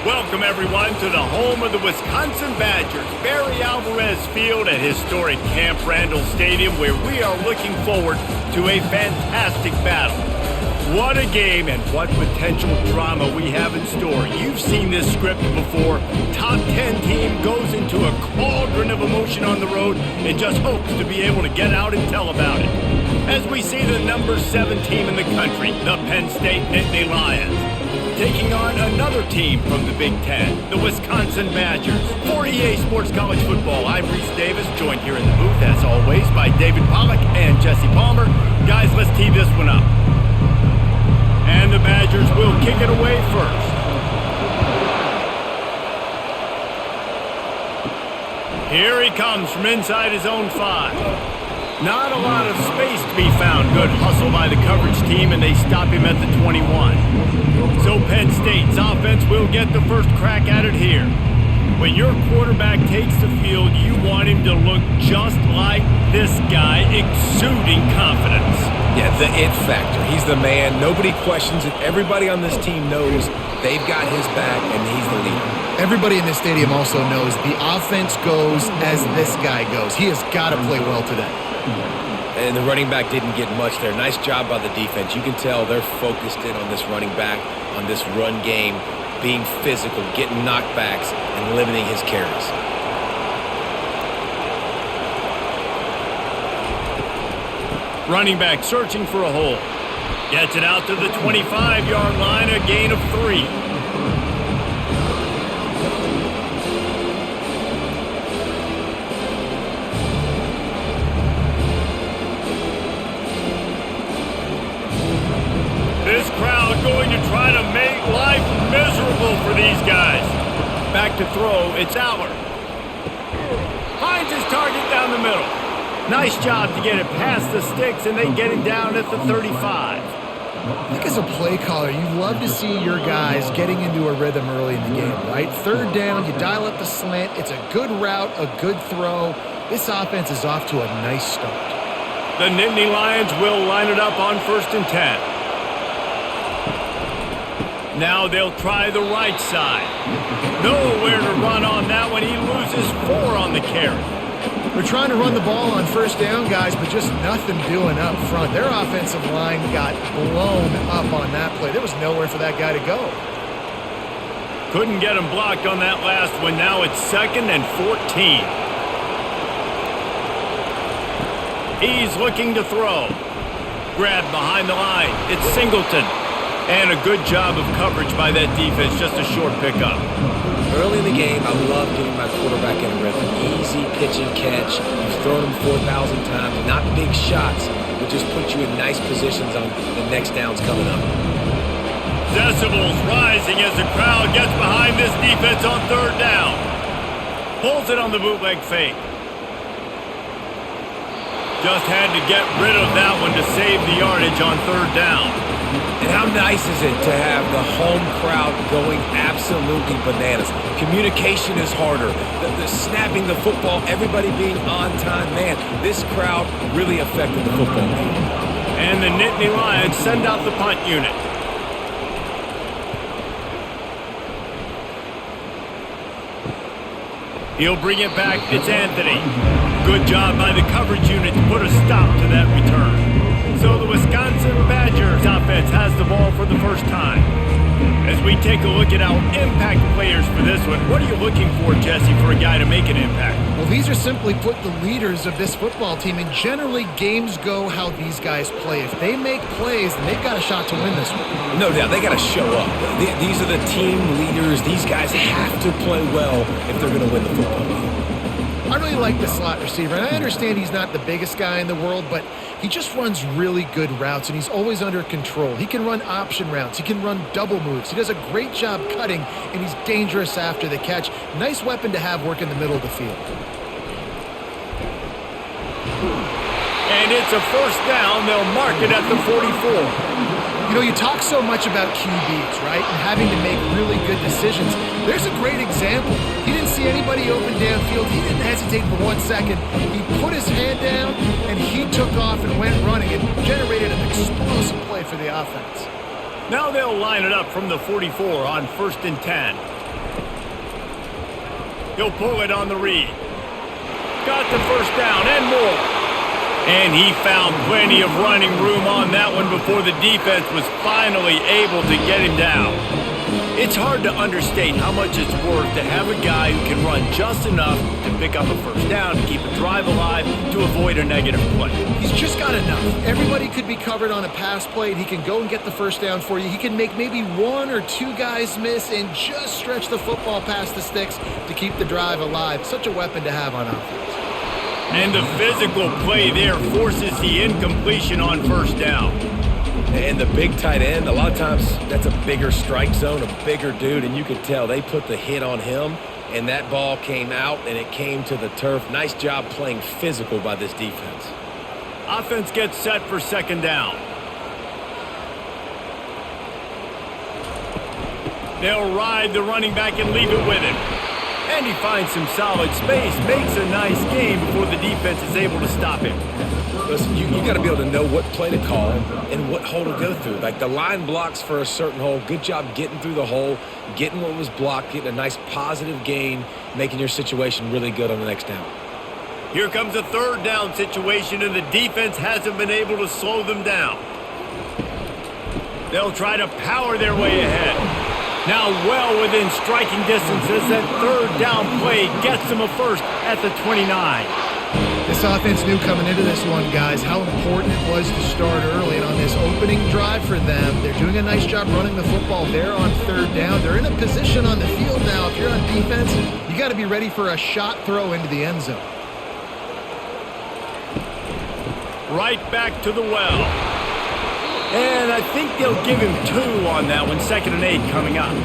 Welcome, everyone, to the home of the Wisconsin Badgers, Barry Alvarez Field at historic Camp Randall Stadium, where we are looking forward to a fantastic battle. What a game and what potential drama we have in store. You've seen this script before. Top 10 team goes into a cauldron of emotion on the road and just hopes to be able to get out and tell about it. As we see the number 7 team in the country, the Penn State Nittany Lions, taking on another team from the Big Ten, the Wisconsin Badgers. For EA Sports College Football, I'm Reese Davis, joined here in the booth, as always, by David Pollack and Jesse Palmer. Guys, let's tee this one up. And the Badgers will kick it away first. Here he comes from inside his own 5. Not a lot of space to be found. Good hustle by the coverage team, and they stop him at the 21. So Penn State's offense will get the first crack at it here. When your quarterback takes the field, you want him to look just like this guy, exuding confidence. Yeah, the it factor. He's the man. Nobody questions it. Everybody on this team knows they've got his back, and he's the leader. Everybody in this stadium also knows the offense goes as this guy goes. He has got to play well today. And the running back didn't get much there. Nice job by the defense. You can tell they're focused in on this running back, on this run game, being physical, getting knockbacks, and limiting his carries. Running back searching for a hole. Gets it out to the 25-yard line, a gain of 3. This crowd going to try to make life miserable for these guys. Back to throw, it's Aller. Finds his target down the middle. Nice job to get it past the sticks, and they get it down at the 35. I think as a play caller, you love to see your guys getting into a rhythm early in the game, right? Third down, you dial up the slant. It's a good route, a good throw. This offense is off to a nice start. The Nittany Lions will line it up on 1st and 10. Now they'll try the right side. Nowhere to run on that one. He loses 4 on the carry. We're trying to run the ball on 1st down, guys, but just nothing doing up front. Their offensive line got blown up on that play. There was nowhere for that guy to go. Couldn't get him blocked on that last one. Now it's 2nd and 14. He's looking to throw. Grabbed behind the line. It's Singleton. And a good job of coverage by that defense. Just a short pickup. Early in the game, I love getting my quarterback in a rhythm. Easy pitch and catch. You've thrown him 4,000 times. Not big shots, but just put you in nice positions on the next downs coming up. Decibels rising as the crowd gets behind this defense on 3rd down. Pulls it on the bootleg fake. Just had to get rid of that one to save the yardage on 3rd down. And how nice is it to have the home crowd going absolutely bananas? Communication is harder. The snapping the football, everybody being on time. Man, this crowd really affected the football game. And the Nittany Lions send out the punt unit. He'll bring it back. It's Anthony. Good job by the coverage unit to put a stop to that return. So the Wisconsin Badgers offense has the ball for the first time. As we take a look at our impact players for this one, what are you looking for, Jesse, for a guy to make an impact? Well, these are simply put the leaders of this football team, and generally games go how these guys play. If they make plays, then they've got a shot to win this one. No doubt, they got to show up. These are the team leaders. These guys have to play well if they're going to win the football game. I really like the slot receiver, and I understand he's not the biggest guy in the world, but he just runs really good routes, and he's always under control. He can run option routes. He can run double moves. He does a great job cutting, and he's dangerous after the catch. Nice weapon to have work in the middle of the field. And it's a 1st down. They'll mark it at the 44. You know, you talk so much about QBs, right, and having to make really good decisions. There's a great example. He didn't see anybody open downfield. He didn't hesitate for 1 second. He put his hand down, and he took off and went running and generated an explosive play for the offense. Now they'll line it up from the 44 on 1st and 10. He'll pull it on the read. Got the first down and more. And he found plenty of running room on that one before the defense was finally able to get him down. It's hard to understate how much it's worth to have a guy who can run just enough to pick up a first down, to keep a drive alive, to avoid a negative play. He's just got enough. Everybody could be covered on a pass play, and he can go and get the first down for you. He can make maybe one or two guys miss and just stretch the football past the sticks to keep the drive alive. Such a weapon to have on offense. And the physical play there forces the incompletion on first down. And the big tight end, a lot of times that's a bigger strike zone, a bigger dude, and you could tell they put the hit on him, and that ball came out, and it came to the turf. Nice job playing physical by this defense. Offense gets set for second down. They'll ride the running back and leave it with him. And he finds some solid space, makes a nice game before the defense is able to stop him. Listen, you got to be able to know what play to call and what hole to go through. Like the line blocks for a certain hole. Good job getting through the hole, getting what was blocked, getting a nice positive gain, making your situation really good on the next down. Here comes a third down situation, and the defense hasn't been able to slow them down. They'll try to power their way ahead. Now well within striking distance as that third down play gets them a first at the 29. This offense knew coming into this one, guys, how important it was to start early. And on this opening drive for them, they're doing a nice job running the football there on third down. They're in a position on the field now. If you're on defense, you got to be ready for a shot throw into the end zone. Right back to the well. And I think they'll give him 2 on that one. 2nd and 8 coming up.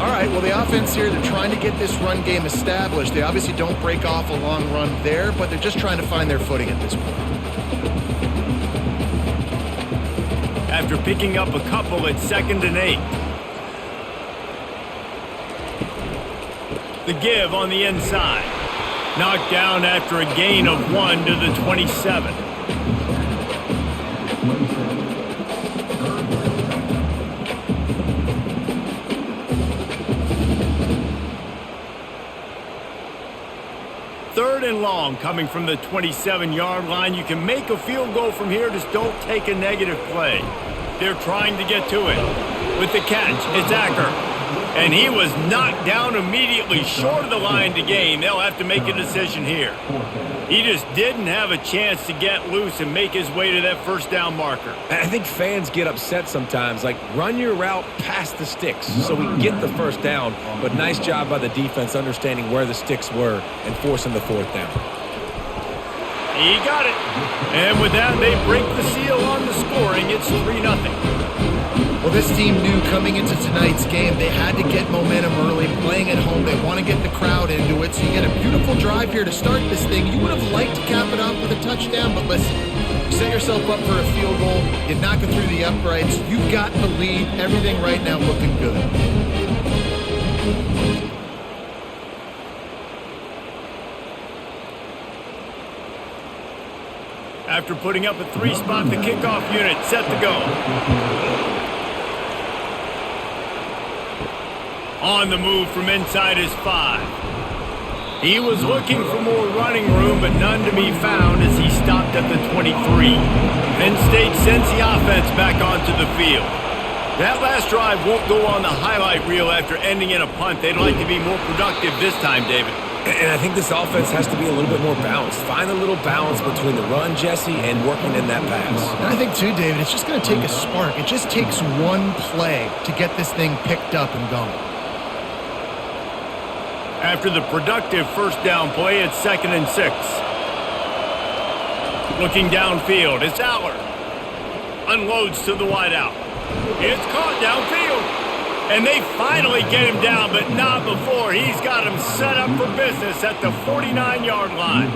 All right, well, the offense here, they're trying to get this run game established. They obviously don't break off a long run there, but they're just trying to find their footing at this point. After picking up a couple at 2nd and 8. The give on the inside. Knocked down after a gain of 1 to the 27. Third and long coming from the 27-yard line. You can make a field goal from here, just don't take a negative play. They're trying to get to it. With the catch, it's Acker. And he was knocked down immediately short of the line to gain. They'll have to make a decision here. He just didn't have a chance to get loose and make his way to that first down marker. I think fans get upset sometimes. Like, run your route past the sticks so we get the first down. But nice job by the defense understanding where the sticks were and forcing the fourth down. He got it. And with that, they break the seal on the scoring. It's 3-0. Well, this team knew coming into tonight's game they had to get momentum early, playing at home. They want to get the crowd into it. So you get a beautiful drive here to start this thing. You would have liked to cap it off with a touchdown, but listen, you set yourself up for a field goal. You knock it through the uprights. You've got the lead. Everything right now looking good. After putting up a 3-spot, the kickoff unit set to go. On the move from inside his 5. He was looking for more running room, but none to be found as he stopped at the 23. Penn State sends the offense back onto the field. That last drive won't go on the highlight reel after ending in a punt. They'd like to be more productive this time, David. And I think this offense has to be a little bit more balanced. Find a little balance between the run, Jesse, and working in that pass. And I think, too, David, it's just going to take a spark. It just takes one play to get this thing picked up and going. After the productive first down play, it's 2nd and 6. Looking downfield, it's Aller. Unloads to the wideout. It's caught downfield. And they finally get him down, but not before. He's got him set up for business at the 49-yard line.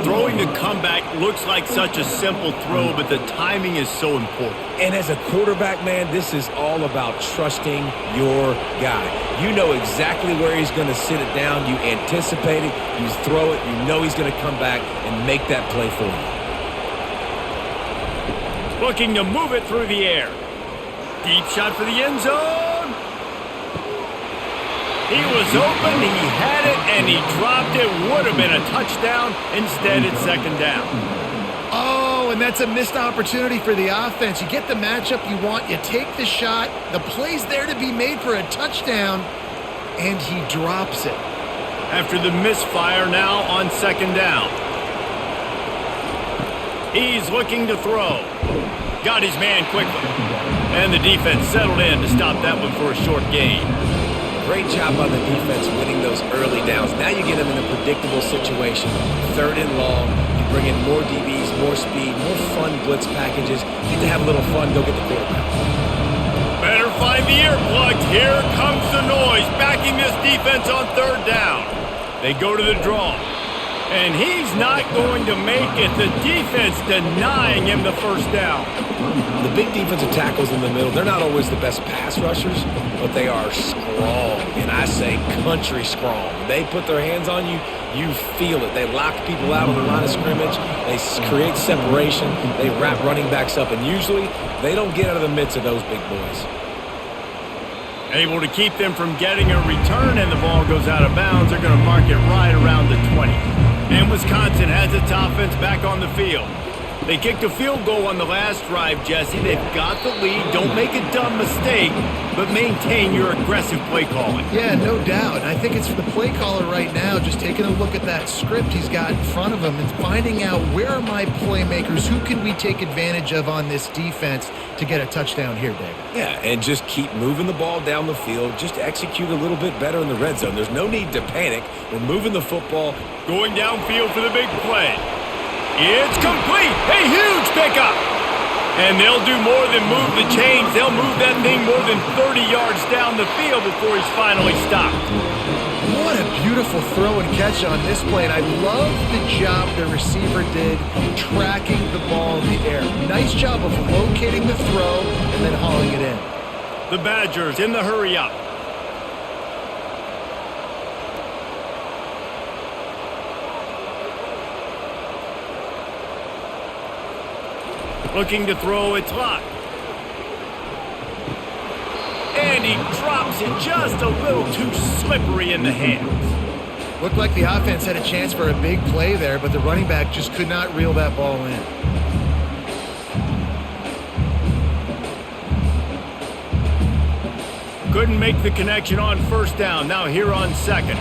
Throwing the comeback looks like such a simple throw, but the timing is so important. And as a quarterback, man, this is all about trusting your guy. You know exactly where he's going to sit it down. You anticipate it. You throw it. You know he's going to come back and make that play for you. Looking to move it through the air. Deep shot for the end zone. He was open, he had it, and he dropped it. Would have been a touchdown. Instead, it's second down. Oh, and that's a missed opportunity for the offense. You get the matchup you want, you take the shot, the play's there to be made for a touchdown, and he drops it. After the misfire, now on second down. He's looking to throw. Got his man quickly. And the defense settled in to stop that one for a short gain. Great job by the defense winning those early downs. Now you get them in a predictable situation. Third and long. You bring in more DBs, more speed, more fun blitz packages. Get to have a little fun. Go get the quarterback. Better find the earplugs. Here comes the noise. Backing this defense on third down. They go to the draw. And he's not going to make it. The defense denying him the first down. The big defensive tackles in the middle, they're not always the best pass rushers, but they are strong, and I say country strong. They put their hands on you, you feel it. They lock people out on the line of scrimmage. They create separation. They wrap running backs up, and usually they don't get out of the midst of those big boys. Able to keep them from getting a return, and the ball goes out of bounds. They're going to mark it right around the 20. And Wisconsin has its offense back on the field. They kicked a field goal on the last drive, Jesse. They've got the lead. Don't make a dumb mistake, but maintain your aggressive play calling. Yeah, no doubt. I think it's the play caller right now just taking a look at that script he's got in front of him and finding out where are my playmakers, who can we take advantage of on this defense to get a touchdown here, David. Yeah, and just keep moving the ball down the field. Just execute a little bit better in the red zone. There's no need to panic. We're moving the football. Going downfield for the big play. It's complete. A huge pickup. And they'll do more than move the chains. They'll move that thing more than 30 yards down the field before he's finally stopped. What a beautiful throw and catch on this play. And I love the job the receiver did tracking the ball in the air. Nice job of locating the throw and then hauling it in. The Badgers in the hurry up. Looking to throw, it's locked. And he drops it just a little too slippery in the hands. Looked like the offense had a chance for a big play there, but the running back just could not reel that ball in. Couldn't make the connection on first down. Now here on second.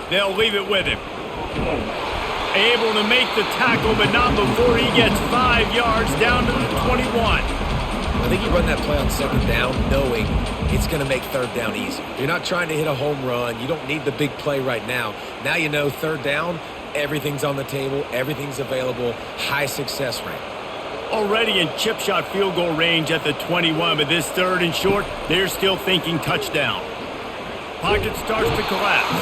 They'll leave it with him. Able to make the tackle, but not before he gets 5 yards down to the 21. I think you run that play on second down knowing it's going to make third down easy. You're not trying to hit a home run. You don't need the big play right now. Now you know third down, everything's on the table, everything's available, high success rate. Already in chip shot field goal range at the 21, but this third and short, they're still thinking touchdown. Pocket starts to collapse.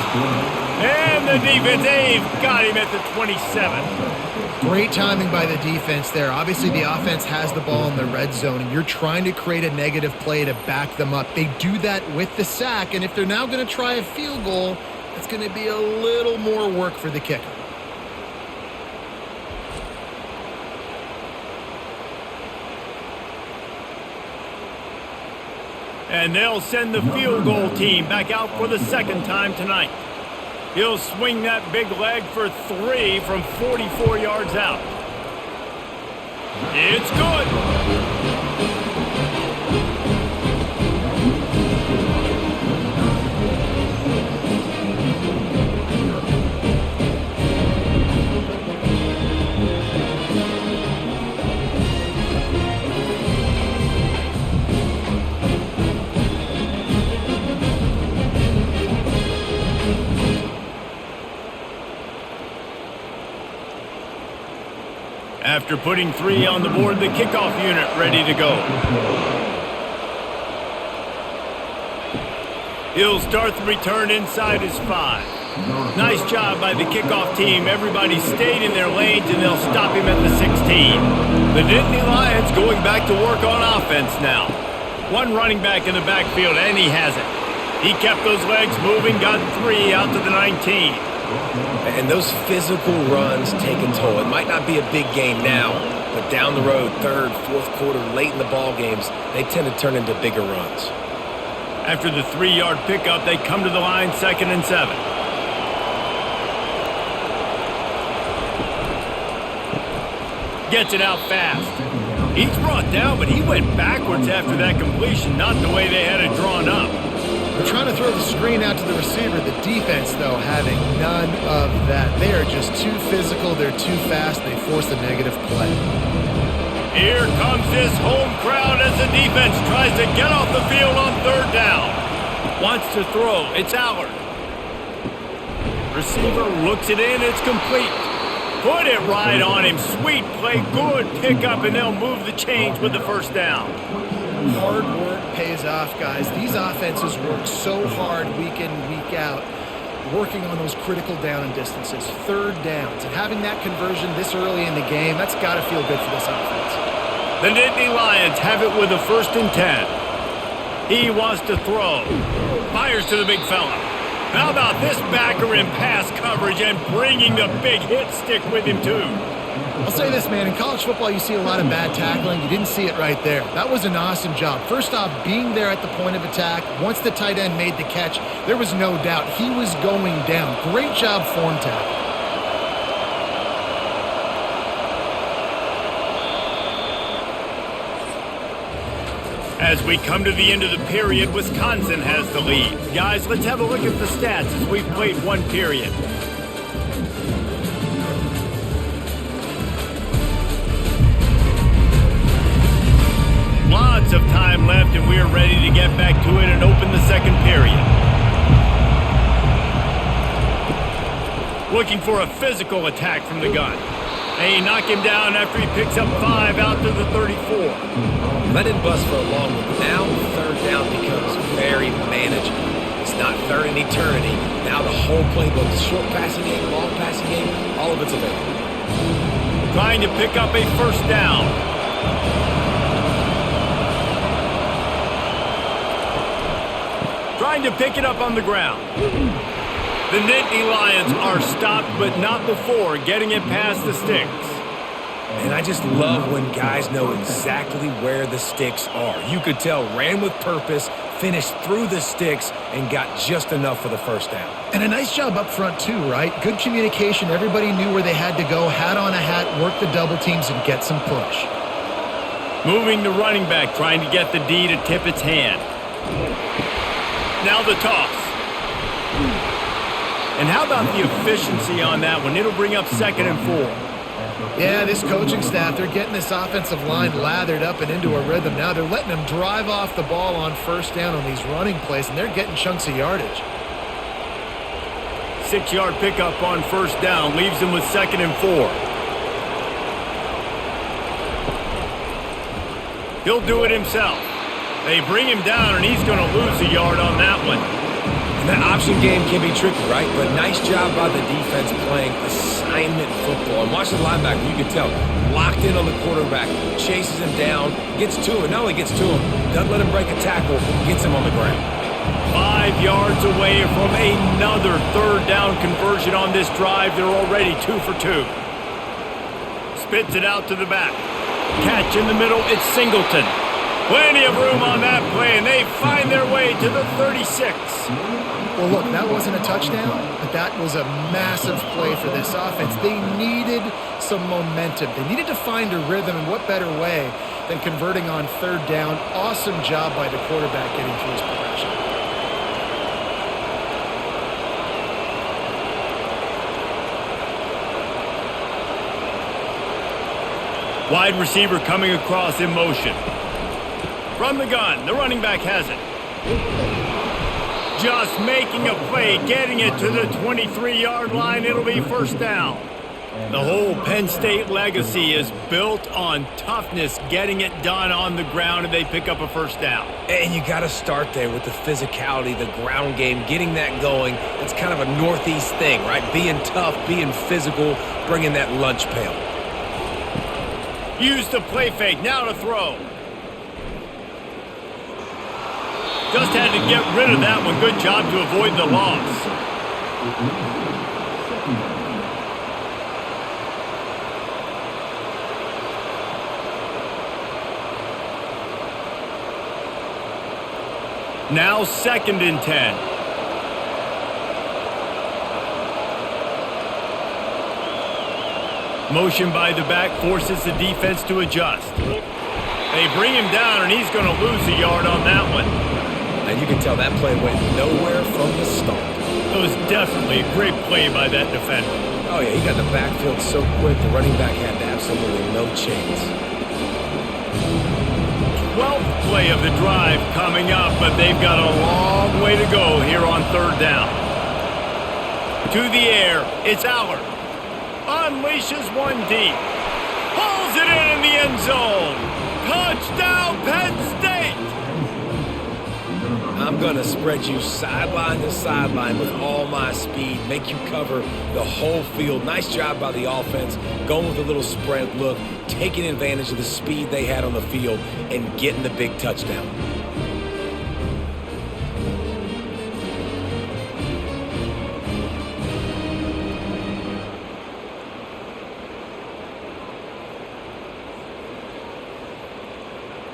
And the defense, they've got him at the 27. Great timing by the defense there. Obviously, the offense has the ball in the red zone, and you're trying to create a negative play to back them up. They do that with the sack, and if they're now going to try a field goal, it's going to be a little more work for the kicker. And they'll send the field goal team back out for the second time tonight. He'll swing that big leg for 3 from 44 yards out. It's good. After putting 3 on the board, the kickoff unit ready to go. He'll start the return inside his 5. Nice job by the kickoff team. Everybody stayed in their lanes, and they'll stop him at the 16. The Nittany Lions going back to work on offense now. One running back in the backfield, and he has it. He kept those legs moving, got 3 out to the 19. And those physical runs take a toll. It might not be a big game now, But down the road, third, fourth quarter, late in the ball games, they tend to turn into bigger runs. After the 3-yard pickup, they come to the line, 2nd and 7. Gets it out fast. He's brought down, but he went backwards after that completion, not the way they had it drawn up. They're trying to throw the screen out to the receiver. The defense, though, having none of that. They are just too physical. They're too fast. They force a negative play. Here comes this home crowd as the defense tries to get off the field on 3rd down. Wants to throw. It's Allard. Receiver looks it in. It's complete. Put it right on him. Sweet play. Good pickup, and they'll move the chains with the 1st down. Hard work pays off, guys. These offenses work so hard week in, week out, working on those critical down and distances, 3rd downs. And having that conversion this early in the game, that's got to feel good for this offense. The Nittany Lions have it with a 1st and 10. He wants to throw. Fires to the big fella. How about this backer in pass coverage and bringing the big hit stick with him, too? I'll say this, man. In college football, you see a lot of bad tackling. You didn't see it right there. That was an awesome job. First off, being there at the point of attack. Once the tight end made the catch, there was no doubt he was going down. Great job form tackle. As we come to the end of the period, Wisconsin has the lead. Guys, let's have a look at the stats as we've played 1 period. Lots of time left, and we are ready to get back to it and open the 2nd period. Looking for a physical attack from the gun. They knock him down after he picks up 5 out to the 34. Let it bust for a long one. Now 3rd down becomes very manageable. It's not 3rd and eternity. Now the whole playbook, short passing game, long passing game, all of it's available. Trying to pick up a 1st down. Trying to pick it up on the ground. The Nittany Lions are stopped, but not before getting it past the sticks. And I just love when guys know exactly where the sticks are. You could tell, ran with purpose, finished through the sticks, and got just enough for the 1st down. And a nice job up front, too, right? Good communication. Everybody knew where they had to go, hat on a hat, work the double teams, and get some push. Moving the running back, trying to get the D to tip its hand. Now the toss. And how about the efficiency on that one? It'll bring up 2nd and 4. Yeah, this coaching staff, they're getting this offensive line lathered up and into a rhythm. Now they're letting them drive off the ball on 1st down on these running plays, and they're getting chunks of yardage. 6-yard pickup on 1st down leaves them with 2nd and 4. He'll do it himself. They bring him down, and he's going to lose a yard on that one. And that option game can be tricky, right? But nice job by the defense playing assignment football. And watch the linebacker, you can tell, locked in on the quarterback, chases him down, gets to him. Not only gets to him, doesn't let him break a tackle, gets him on the ground. 5 yards away from another 3rd down conversion on this drive. They're already 2 for 2. Spits it out to the back. Catch in the middle, it's Singleton. Plenty of room on that play, and they find their way to the 36. Well, look, that wasn't a touchdown, but that was a massive play for this offense. They needed some momentum. They needed to find a rhythm, and what better way than converting on 3rd down. Awesome job by the quarterback getting through his progression. Wide receiver coming across in motion. From the gun, the running back has it. Just making a play, getting it to the 23-yard line. It'll be 1st down. The whole Penn State legacy is built on toughness, getting it done on the ground, and they pick up a 1st down. And you got to start there with the physicality, the ground game, getting that going. It's kind of a Northeast thing, right? Being tough, being physical, bringing that lunch pail. Use the play fake, now to throw. Just had to get rid of that one. Good job to avoid the loss. Now 2nd and 10. Motion by the back forces the defense to adjust. They bring him down, and he's going to lose a yard on that one. And you can tell that play went nowhere from the start. It was definitely a great play by that defender. Oh, yeah, he got the backfield so quick, the running back had absolutely no chance. 12th play of the drive coming up, but they've got a long way to go here on 3rd down. To the air, it's Allard. Unleashes one deep. Pulls it in the end zone. Touchdown, Penn State! I'm going to spread you sideline to sideline with all my speed, make you cover the whole field. Nice job by the offense, going with a little spread look, taking advantage of the speed they had on the field, and getting the big touchdown.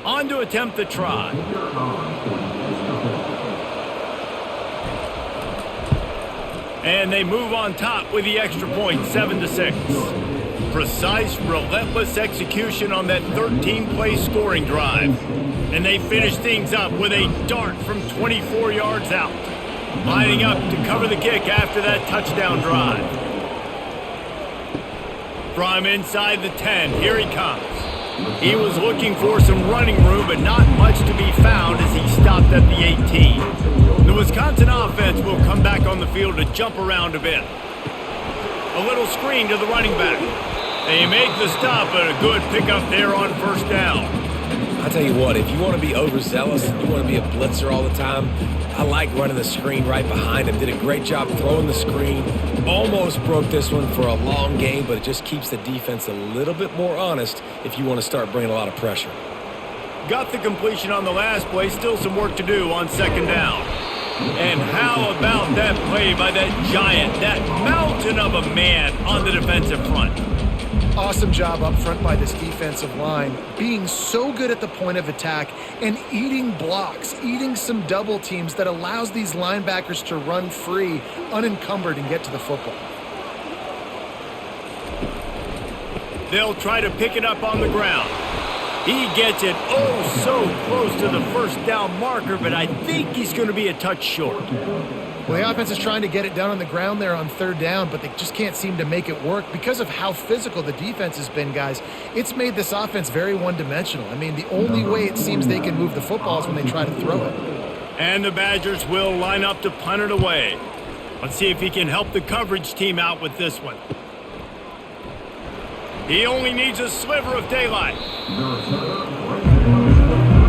On to attempt the try. And they move on top with the extra point, 7-6. Precise, relentless execution on that 13-play scoring drive. And they finish things up with a dart from 24 yards out. Lining up to cover the kick after that touchdown drive. From inside the 10, here he comes. He was looking for some running room, but not much to be found as he stopped at the 18. The Wisconsin offense will come back on the field to jump around a bit. A little screen to the running back. They make the stop, but a good pickup there on 1st down. I'll tell you what, if you want to be overzealous, you want to be a blitzer all the time, I like running the screen right behind him. Did a great job throwing the screen. Almost broke this one for a long game, but it just keeps the defense a little bit more honest if you want to start bringing a lot of pressure. Got the completion on the last play. Still some work to do on 2nd down. And how about that play by that giant, that mountain of a man on the defensive front? Awesome job up front by this defensive line, being so good at the point of attack and eating blocks, eating some double teams that allows these linebackers to run free, unencumbered, and get to the football. They'll try to pick it up on the ground. He gets it so close to the 1st down marker, but I think he's going to be a touch short. Well, the offense is trying to get it down on the ground there on 3rd down, but they just can't seem to make it work because of how physical the defense has been, guys. It's made this offense very one-dimensional. I mean, the only way it seems they can move the football is when they try to throw it. And the Badgers will line up to punt it away. Let's see if he can help the coverage team out with this one. He only needs a sliver of daylight.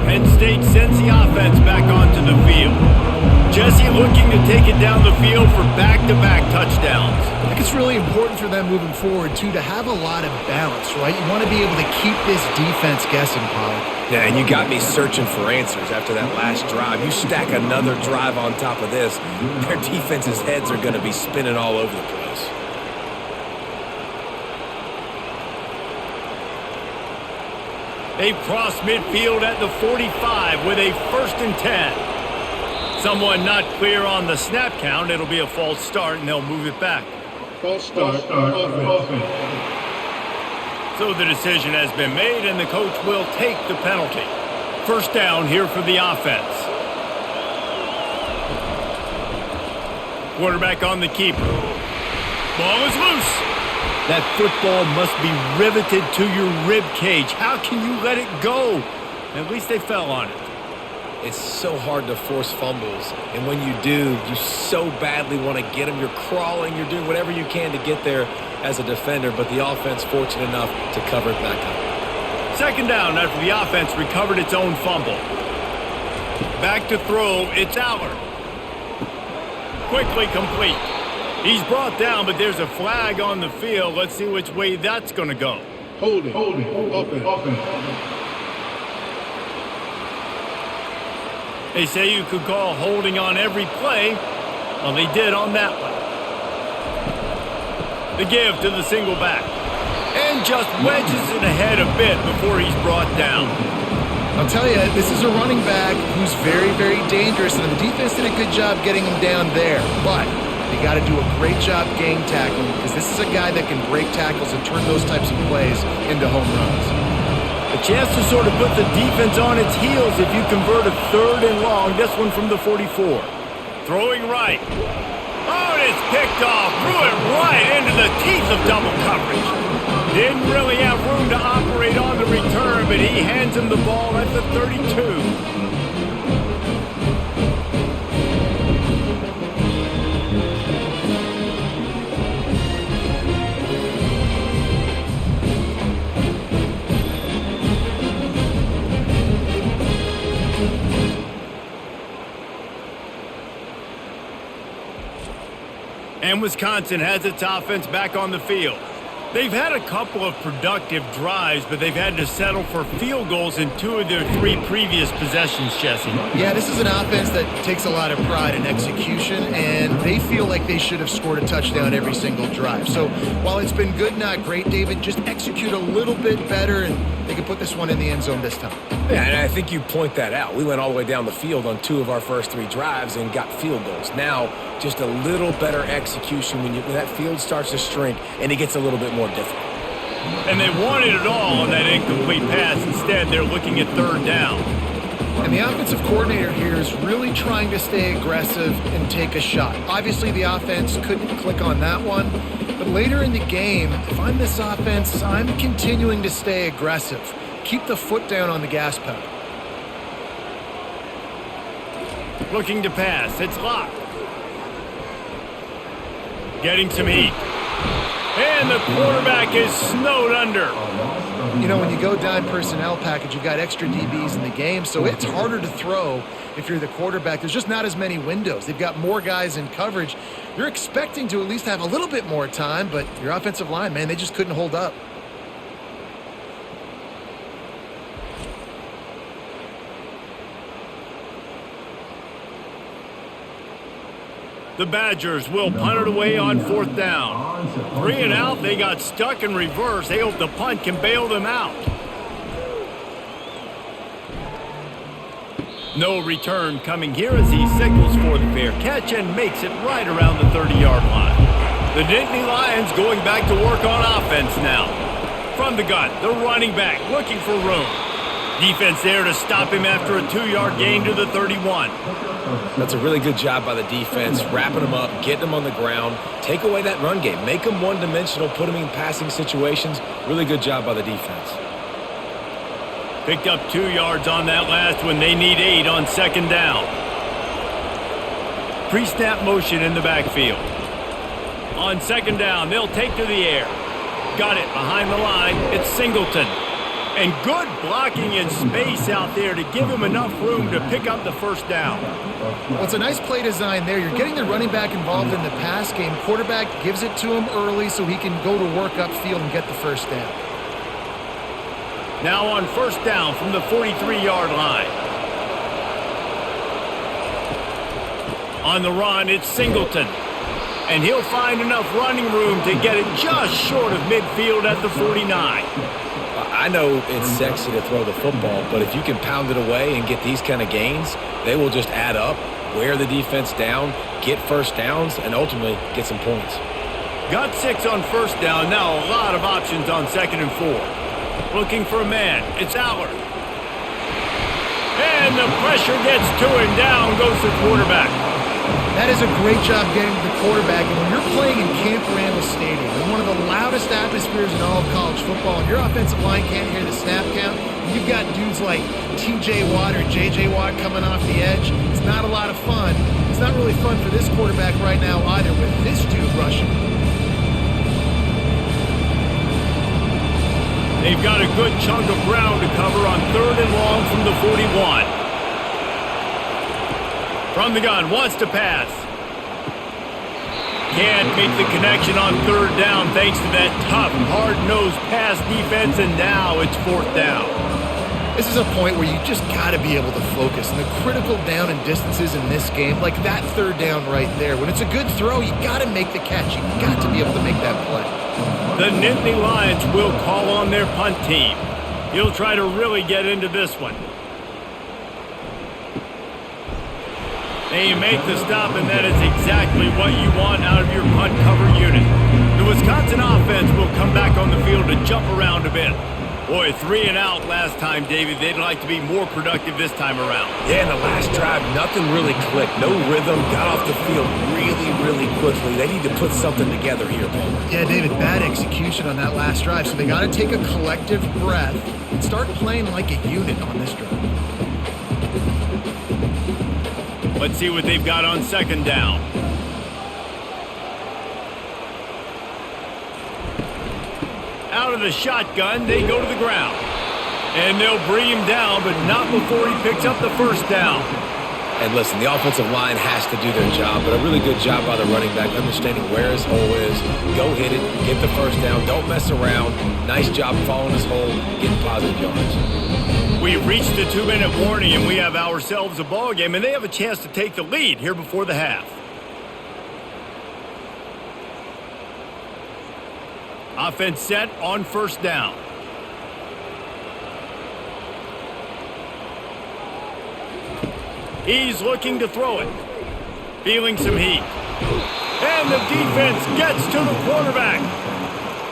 Penn State sends the offense back onto the field. Jesse looking to take it down the field for back-to-back touchdowns. I think it's really important for them moving forward, too, to have a lot of balance, right? You want to be able to keep this defense guessing, Pollard. Yeah, and you got me searching for answers after that last drive. You stack another drive on top of this, their defense's heads are going to be spinning all over the place. They cross midfield at the 45 with a 1st and 10. Someone not clear on the snap count. It'll be a false start, and they'll move it back. False start. Offense. So the decision has been made, and the coach will take the penalty. 1st down here for the offense. Quarterback on the keeper. Ball is loose. That football must be riveted to your rib cage. How can you let it go? At least they fell on it. It's so hard to force fumbles, and when you do, you so badly want to get them. You're crawling, you're doing whatever you can to get there as a defender, but the offense fortunate enough to cover it back up. 2nd down after the offense recovered its own fumble. Back to throw, it's Allard. Quickly complete. He's brought down, but there's a flag on the field. Let's see which way that's going to go. Holding. Offense. They say you could call holding on every play. Well, they did on that one. The give to the single back. And just wedges it ahead a bit before he's brought down. I'll tell you, this is a running back who's very, very dangerous, and the defense did a good job getting him down there. But they got to do a great job game tackling because this is a guy that can break tackles and turn those types of plays into home runs. A chance to sort of put the defense on its heels if you convert a 3rd and long. This one from the 44. Throwing right. Oh, and it's picked off. Threw it right into the teeth of double coverage. Didn't really have room to operate on the return, but he hands him the ball at the 32. And Wisconsin has its offense back on the field. They've had a couple of productive drives, but they've had to settle for field goals in 2 of their 3 previous possessions, Jesse. Yeah, this is an offense that takes a lot of pride in execution, and they feel like they should have scored a touchdown every single drive. So while it's been good, not great, David, just execute a little bit better, and they can put this one in the end zone this time. Yeah, and I think you point that out. We went all the way down the field on 2 of our first 3 drives and got field goals. Now, just a little better execution when that field starts to shrink and it gets a little bit more difficult. And they wanted it all on that incomplete pass. Instead, they're looking at 3rd down. And the offensive coordinator here is really trying to stay aggressive and take a shot. Obviously, the offense couldn't click on that one. But later in the game, if I'm this offense, I'm continuing to stay aggressive. Keep the foot down on the gas pedal. Looking to pass. It's locked. Getting some heat. And the quarterback is snowed under. You know, when you go dime personnel package, you've got extra DBs in the game, so it's harder to throw if you're the quarterback. There's just not as many windows. They've got more guys in coverage. You're expecting to at least have a little bit more time, but your offensive line, man, they just couldn't hold up. The Badgers will punt it away on 4th down. 3 and out, they got stuck in reverse. They hope the punt can bail them out. No return coming here as he signals for the fair catch and makes it right around the 30-yard line. The Nittany Lions going back to work on offense now. From the gun, the running back looking for room. Defense there to stop him after a 2-yard gain to the 31. That's a really good job by the defense, wrapping them up, getting them on the ground, take away that run game, make them one-dimensional, put them in passing situations. Really good job by the defense. Picked up 2 yards on that last one. They need 8 on 2nd down. Pre-snap motion in the backfield. On 2nd down, they'll take to the air. Got it behind the line. It's Singleton. And good blocking in space out there to give him enough room to pick up the 1st down. Well, it's a nice play design there. You're getting the running back involved in the pass game. Quarterback gives it to him early so he can go to work upfield and get the 1st down. Now on 1st down from the 43-yard line. On the run, it's Singleton. And he'll find enough running room to get it just short of midfield at the 49. I know it's sexy to throw the football, but if you can pound it away and get these kind of gains, they will just add up, wear the defense down, get 1st downs, and ultimately get some points. Got 6 on 1st down. Now a lot of options on 2nd and 4. Looking for a man. It's Allard. And the pressure gets to him. Down goes the quarterback. That is a great job getting to the quarterback. And when you're playing in Camp Randall Stadium, in one of the loudest atmospheres in all of college football, and your offensive line can't hear the snap count, and you've got dudes like T.J. Watt or J.J. Watt coming off the edge, it's not a lot of fun. It's not really fun for this quarterback right now either with this dude rushing. They've got a good chunk of ground to cover on 3rd and long from the 41. From the gun, wants to pass. Can't make the connection on 3rd down thanks to that tough, hard-nosed pass defense, and now it's 4th down. This is a point where you just got to be able to focus. And the critical down and distances in this game, like that 3rd down right there, when it's a good throw, you got to make the catch. You got to be able to make that play. The Nittany Lions will call on their punt team. He'll try to really get into this one. They make the stop, and that is exactly what you want out of your punt cover unit. The Wisconsin offense will come back on the field to jump around a bit. Boy, 3 and out last time, David. They'd like to be more productive this time around. Yeah, in the last drive, nothing really clicked. No rhythm, got off the field really quickly. They need to put something together here, Palmer. Yeah, David, bad execution on that last drive, so they got to take a collective breath and start playing like a unit on this drive. Let's see what they've got on second down. Out of the shotgun, they go to the ground. And they'll bring him down, but not before he picks up the first down. And listen, the offensive line has to do their job, but a really good job by the running back, understanding where his hole is. Go hit it, get the first down, don't mess around. Nice job following his hole, getting positive yards. We've reached the 2-minute warning, and we have ourselves a ball game, and they have a chance to take the lead here before the half. Offense set on first down. He's looking to throw it. Feeling some heat. And the defense gets to the quarterback.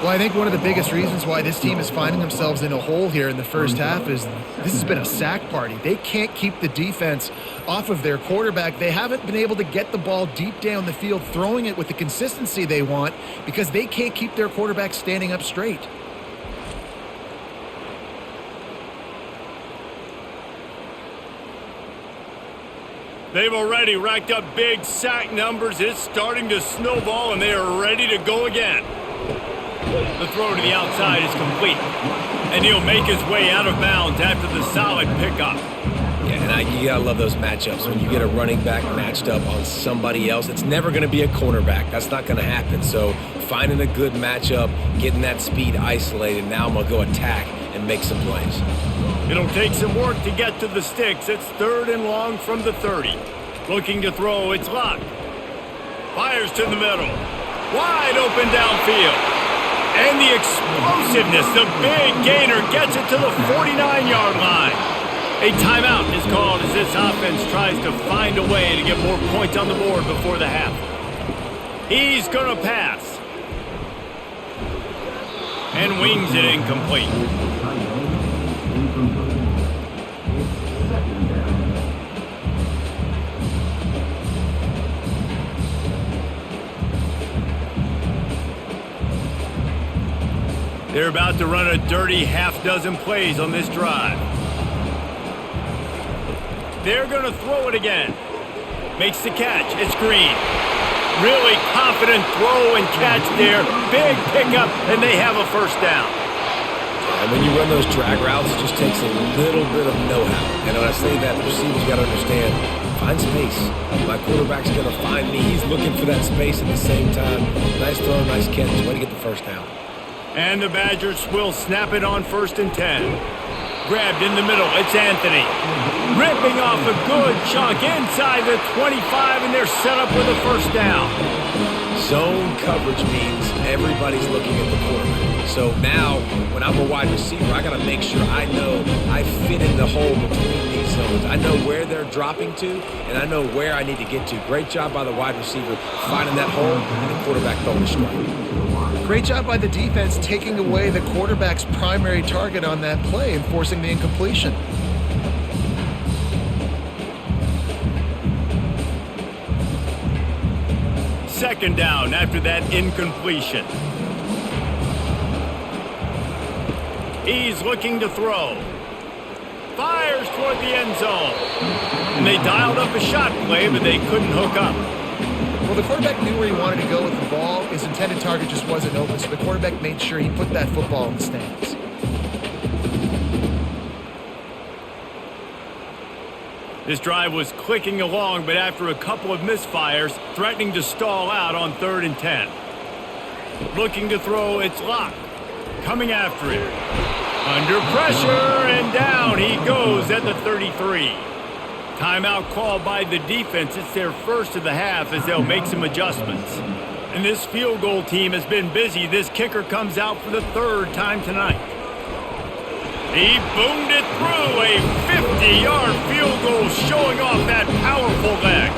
Well, I think one of the biggest reasons why this team is finding themselves in a hole here in the first half is this has been a sack party. They can't keep the defense off of their quarterback. They haven't been able to get the ball deep down the field, throwing it with the consistency they want because they can't keep their quarterback standing up straight. They've already racked up big sack numbers. It's starting to snowball, and they are ready to go again. The throw to the outside is complete. And he'll make his way out of bounds after the solid pickup. Yeah, and you gotta love those matchups. When you get a running back matched up on somebody else, it's never gonna be a cornerback. That's not gonna happen. So finding a good matchup, getting that speed isolated, now I'm gonna go attack and make some plays. It'll take some work to get to the sticks. It's 3rd and long from the 30. Looking to throw, it's Locke. Fires to the middle. Wide open downfield. And the explosiveness, the big gainer gets it to the 49-yard line. A timeout is called as this offense tries to find a way to get more points on the board before the half. He's going to pass. And wings it incomplete. They're about to run a dirty half-dozen plays on this drive. They're going to throw it again. Makes the catch. It's Green. Really confident throw and catch there. Big pickup, and they have a first down. And when you run those drag routes, it just takes a little bit of know-how. And when I say that, the receivers got to understand, find space. My quarterback's going to find me. He's looking for that space at the same time. Nice throw, nice catch. Way to get the first down. And the Badgers will snap it on 1st and 10. Grabbed in the middle, it's Anthony. Ripping off a good chunk inside the 25, and they're set up with a first down. Zone coverage means everybody's looking at the quarterback. So now, when I'm a wide receiver, I got to make sure I know I fit in the hole between these zones. I know where they're dropping to, and I know where I need to get to. Great job by the wide receiver finding that hole, and the quarterback throwing the strike. Great job by the defense taking away the quarterback's primary target on that play and forcing the incompletion. Second down after that incompletion. He's looking to throw. Fires toward the end zone. And they dialed up a shot play, but they couldn't hook up. Well, the quarterback knew where he wanted to go with the ball. His intended target just wasn't open, so the quarterback made sure he put that football in the stands. This drive was clicking along, but after a couple of misfires, threatening to stall out on 3rd and 10. Looking to throw, it's Locke. Coming after him. Under pressure, and down he goes at the 33. Timeout called by the defense. It's their first of the half as they'll make some adjustments. And this field goal team has been busy. This kicker comes out for the 3rd time tonight. He boomed it through a 50-yard field goal, showing off that powerful leg.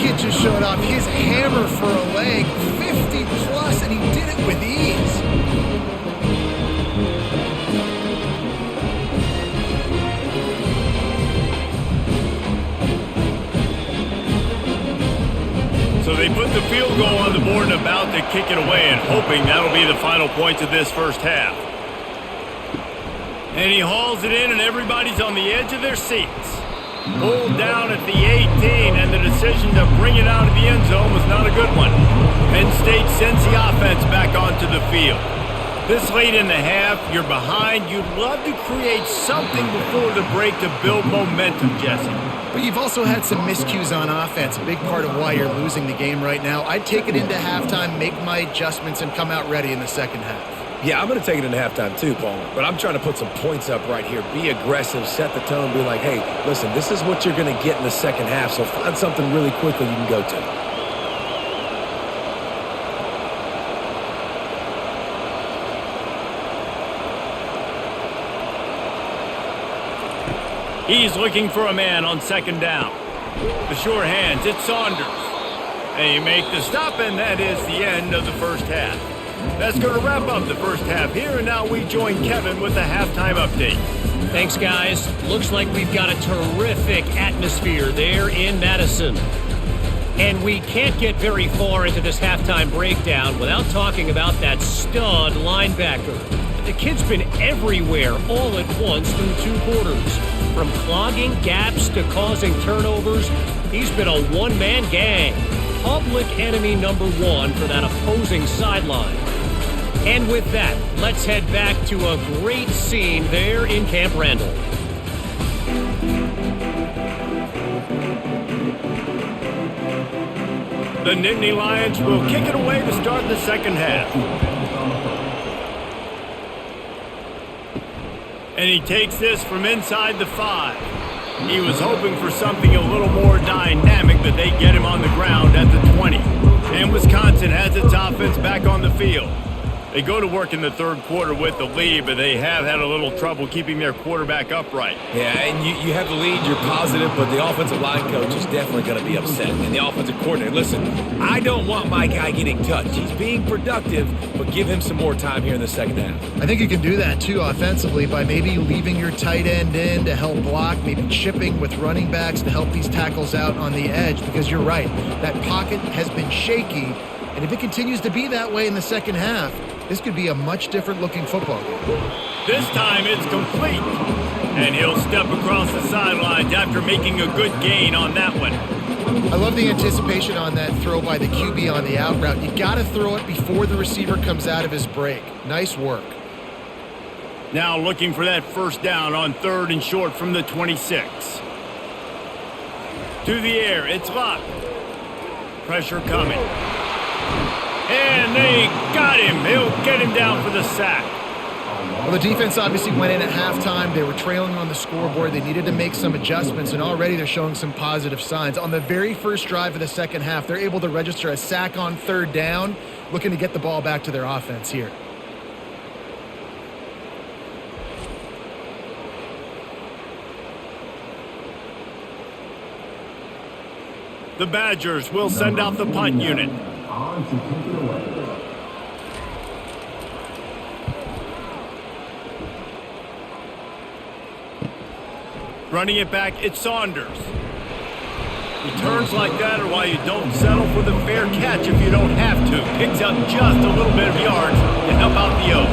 kid just showed off his hammer for a leg, 50 plus, and he did it with ease. So they put the field goal on the board and about to kick it away, and hoping that'll be the final points of this first half. And he hauls it in, and everybody's on the edge of their seats. Pulled down at the 18, and the decision to bring it out of the end zone was not a good one. Penn State sends the offense back onto the field. This late in the half, you're behind. You'd love to create something before the break to build momentum, Jesse. But you've also had some miscues on offense, a big part of why you're losing the game right now. I'd take it into halftime, make my adjustments, and come out ready in the second half. Yeah, I'm going to take it into halftime too, Paul. But I'm trying to put some points up right here. Be aggressive, set the tone, be like, hey, listen, this is what you're going to get in the second half, so find something really quickly you can go to. He's looking for a man on second down. The sure hands, it's Saunders. And you make the stop, and that is the end of the first half. That's going to wrap up the first half here, and now we join Kevin with the halftime update. Thanks, guys. Looks like we've got a terrific atmosphere there in Madison. And we can't get very far into this halftime breakdown without talking about that stud linebacker. The kid's been everywhere all at once through 2 quarters. From clogging gaps to causing turnovers, he's been a one-man gang. Public enemy number 1 for that opposing sideline. And with that, let's head back to a great scene there in Camp Randall. The Nittany Lions will kick it away to start the second half. And he takes this from inside the 5. He was hoping for something a little more dynamic, but they get him on the ground at the 20. And Wisconsin has its offense back on the field. They go to work in the third quarter with the lead, but they have had a little trouble keeping their quarterback upright. Yeah, and you have the lead, you're positive, but the offensive line coach is definitely going to be upset. And the offensive coordinator, listen, I don't want my guy getting touched. He's being productive, but give him some more time here in the second half. I think you can do that, too, offensively, by maybe leaving your tight end in to help block, maybe chipping with running backs to help these tackles out on the edge, because you're right, that pocket has been shaky, and if it continues to be that way in the second half, this could be a much different-looking football game. This time it's complete. And he'll step across the sidelines after making a good gain on that one. I love the anticipation on that throw by the QB on the out route. You got to throw it before the receiver comes out of his break. Nice work. Now looking for that first down on 3rd and short from the 26. To the air, it's locked. Pressure coming. And they got him. He'll get him down for the sack. Well, the defense obviously went in at halftime. They were trailing on the scoreboard. They needed to make some adjustments, and already they're showing some positive signs. On the very first drive of the second half, they're able to register a sack on 3rd down, looking to get the ball back to their offense here. The Badgers will send out the punt unit. On to kick it away. Running it back, it's Saunders. Returns like that are why you don't settle for the fair catch if you don't have to. Picks up just a little bit of yards to help out the O.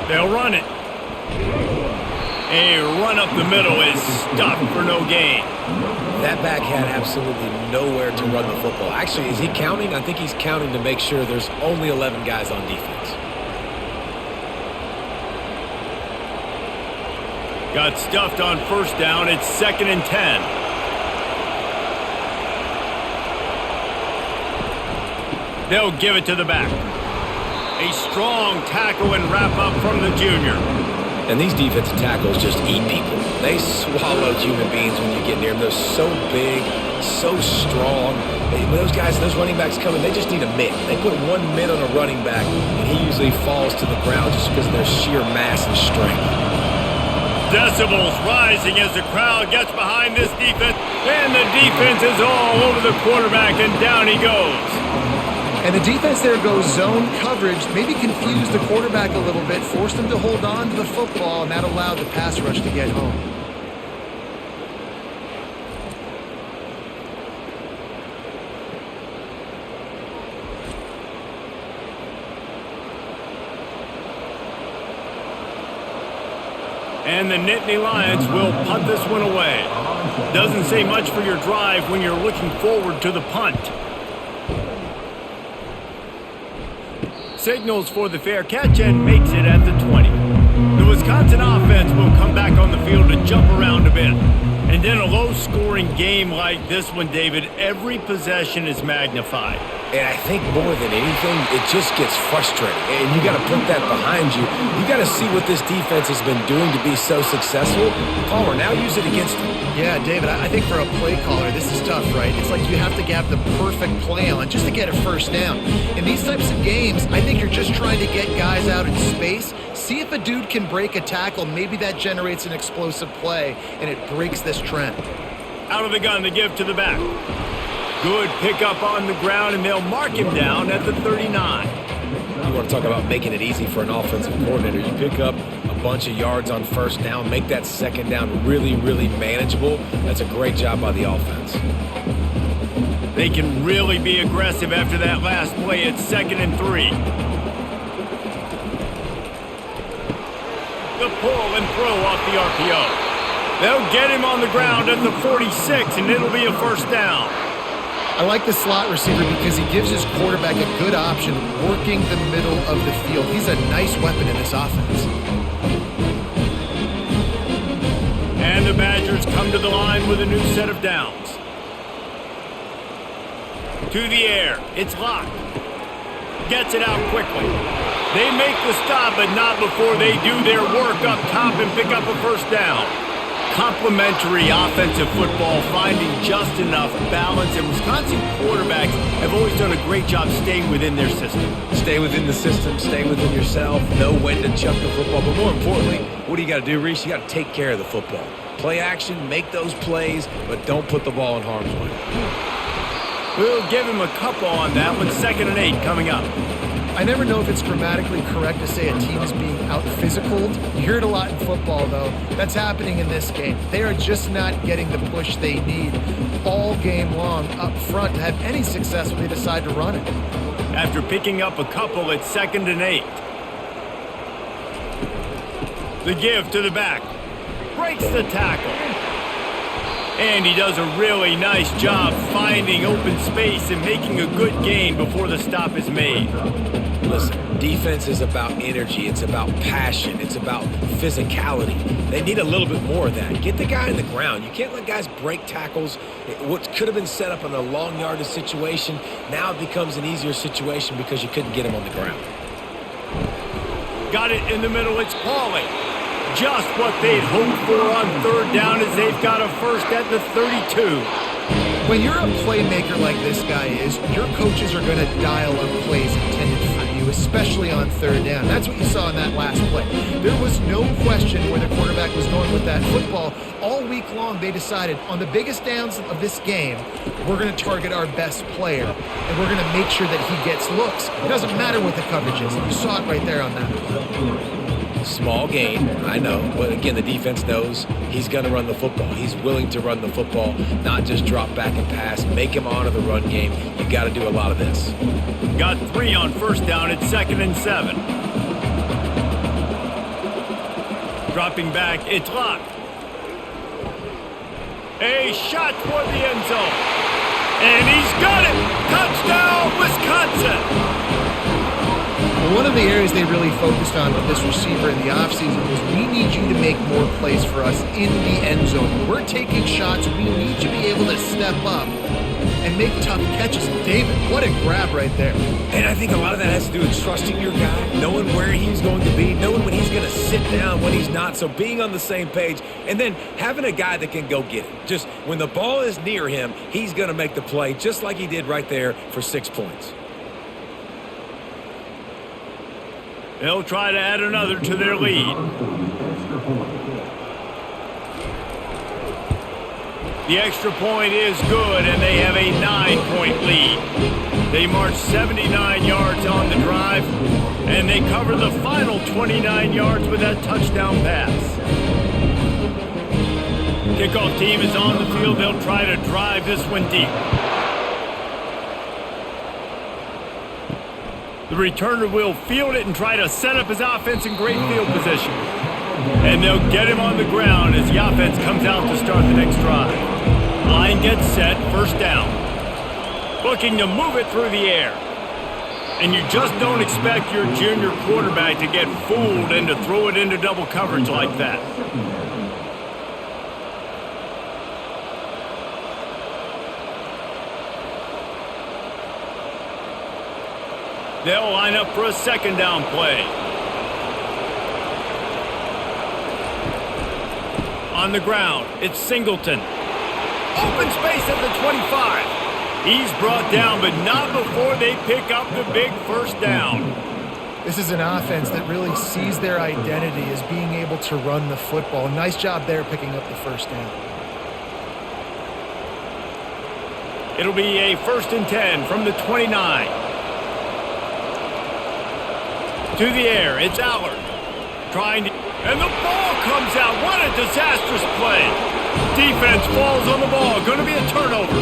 They'll run it. A run up the middle is stopped for no gain. That back had absolutely nowhere to run the football. Actually, is he counting? I think he's counting to make sure there's only 11 guys on defense. Got stuffed on first down. It's 2nd and 10. They'll give it to the back. A strong tackle and wrap up from the junior. And these defensive tackles just eat people. They swallow human beings when you get near them. They're so big, so strong. When those guys, those running backs come in, they just need a mitt. They put 1 mitt on a running back, and he usually falls to the ground just because of their sheer mass and strength. Decibels rising as the crowd gets behind this defense, and the defense is all over the quarterback, and down he goes. And the defense there goes zone coverage, maybe confused the quarterback a little bit, forced him to hold on to the football, and that allowed the pass rush to get home. And the Nittany Lions will punt this one away. Doesn't say much for your drive when you're looking forward to the punt. Signals for the fair catch and makes it at the 20. The Wisconsin offense will come back on the field to jump around a bit. And in a low-scoring game like this one, David, every possession is magnified. And I think more than anything, it just gets frustrating. And you got to put that behind you. You got to see what this defense has been doing to be so successful. Palmer, now use it against them. Yeah, David, I think for a play caller, this is tough, right? It's like you have to have the perfect play on just to get a first down. In these types of games, I think you're just trying to get guys out in space, see if a dude can break a tackle. Maybe that generates an explosive play, and it breaks this trend. Out of the gun to give to the back. Good pickup on the ground, and they'll mark him down at the 39. You want to talk about making it easy for an offensive coordinator. You pick up a bunch of yards on first down, make that second down really, really manageable. That's a great job by the offense. They can really be aggressive after that last play. It's 2nd and 3. The pull and throw off the RPO. They'll get him on the ground at the 46, and it'll be a first down. I like the slot receiver because he gives his quarterback a good option working the middle of the field. He's a nice weapon in this offense. And the Badgers come to the line with a new set of downs. To the air. It's locked. Gets it out quickly. They make the stop, but not before they do their work up top and pick up a first down. Complementary offensive football, finding just enough balance, and Wisconsin quarterbacks have always done a great job staying within their system. Stay within the system, stay within yourself, know when to chuck the football, but more importantly, what do you got to do, Reese? You got to take care of the football. Play action, make those plays, but don't put the ball in harm's way. We'll give him a couple on that one. 2nd and 8 coming up. I never know if it's grammatically correct to say a team is being out-physicaled. You hear it a lot in football, though. That's happening in this game. They are just not getting the push they need all game long up front to have any success when they decide to run it. After picking up a couple, it's 2nd and 8. The give to the back. Breaks the tackle. And he does a really nice job finding open space and making a good gain before the stop is made. Listen, defense is about energy. It's about passion. It's about physicality. They need a little bit more of that. Get the guy in the ground. You can't let guys break tackles. What could have been set up in a long yardage situation, now it becomes an easier situation because you couldn't get him on the ground. Got it in the middle. It's Pauly. Just what they'd hoped for on 3rd down as they've got a first at the 32. When you're a playmaker like this guy is, your coaches are going to dial up plays intended for you, especially on 3rd down. That's what you saw in that last play. There was no question where the quarterback was going with that football. All week long, they decided on the biggest downs of this game, we're going to target our best player, and we're going to make sure that he gets looks. It doesn't matter what the coverage is. You saw it right there on that play. Small gain, I know, but again, the defense knows he's going to run the football. He's willing to run the football, not just drop back and pass, make him honor the run game. You got to do a lot of this. Got 3 on first down at 2nd and 7. Dropping back, it's locked. A shot toward the end zone. And he's got it! Touchdown, Wisconsin! One of the areas they really focused on with this receiver in the offseason was we need you to make more plays for us in the end zone. We're taking shots. We need you to be able to step up and make tough catches. David, what a grab right there. And I think a lot of that has to do with trusting your guy, knowing where he's going to be, knowing when he's going to sit down, when he's not, so being on the same page, and then having a guy that can go get it. Just when the ball is near him, he's going to make the play just like he did right there for 6 points. They'll try to add another to their lead. The extra point is good, and they have a 9-point lead. They march 79 yards on the drive, and they cover the final 29 yards with that touchdown pass. Kickoff team is on the field. They'll try to drive this one deep. The returner will field it and try to set up his offense in great field position. And they'll get him on the ground as the offense comes out to start the next drive. Line gets set, first down. Looking to move it through the air. And you just don't expect your junior quarterback to get fooled and to throw it into double coverage like that. They'll line up for a second down play. On the ground, it's Singleton. Open space at the 25. He's brought down, but not before they pick up the big first down. This is an offense that really sees their identity as being able to run the football. Nice job there picking up the first down. It'll be a 1st and 10 from the 29. To the air, it's Allard. And the ball comes out. What a disastrous play. Defense falls on the ball. Going to be a turnover.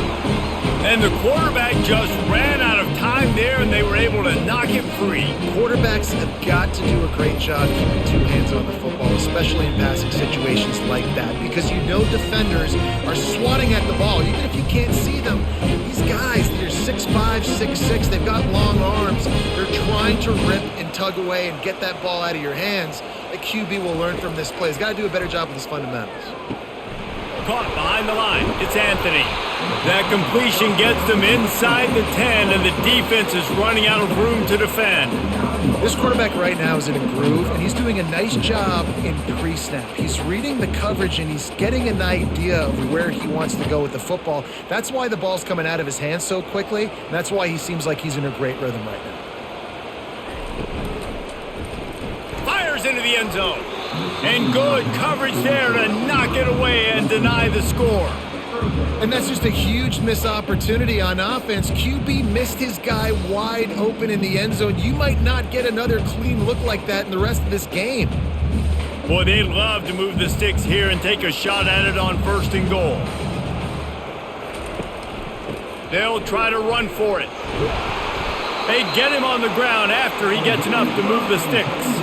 And the quarterback just ran out of time there, and they were able to knock it free. Quarterbacks have got to do a great job keeping two hands on the football, especially in passing situations like that, because you know defenders are swatting at the ball. Even if you can't see them, these guys, they're 6'5", 6'6", they've got long arms. They're trying to rip and tug away and get that ball out of your hands. The QB will learn from this play. He's got to do a better job with his fundamentals. Caught behind the line. It's Anthony. That completion gets them inside the 10, and the defense is running out of room to defend. This quarterback right now is in a groove, and he's doing a nice job in pre-snap. He's reading the coverage, and he's getting an idea of where he wants to go with the football. That's why the ball's coming out of his hands so quickly, and that's why he seems like he's in a great rhythm right now. Fires into the end zone. And good coverage there to knock it away and deny the score. And that's just a huge missed opportunity on offense. QB missed his guy wide open in the end zone. You might not get another clean look like that in the rest of this game. Boy, they'd love to move the sticks here and take a shot at it on 1st and goal. They'll try to run for it. They get him on the ground after he gets enough to move the sticks.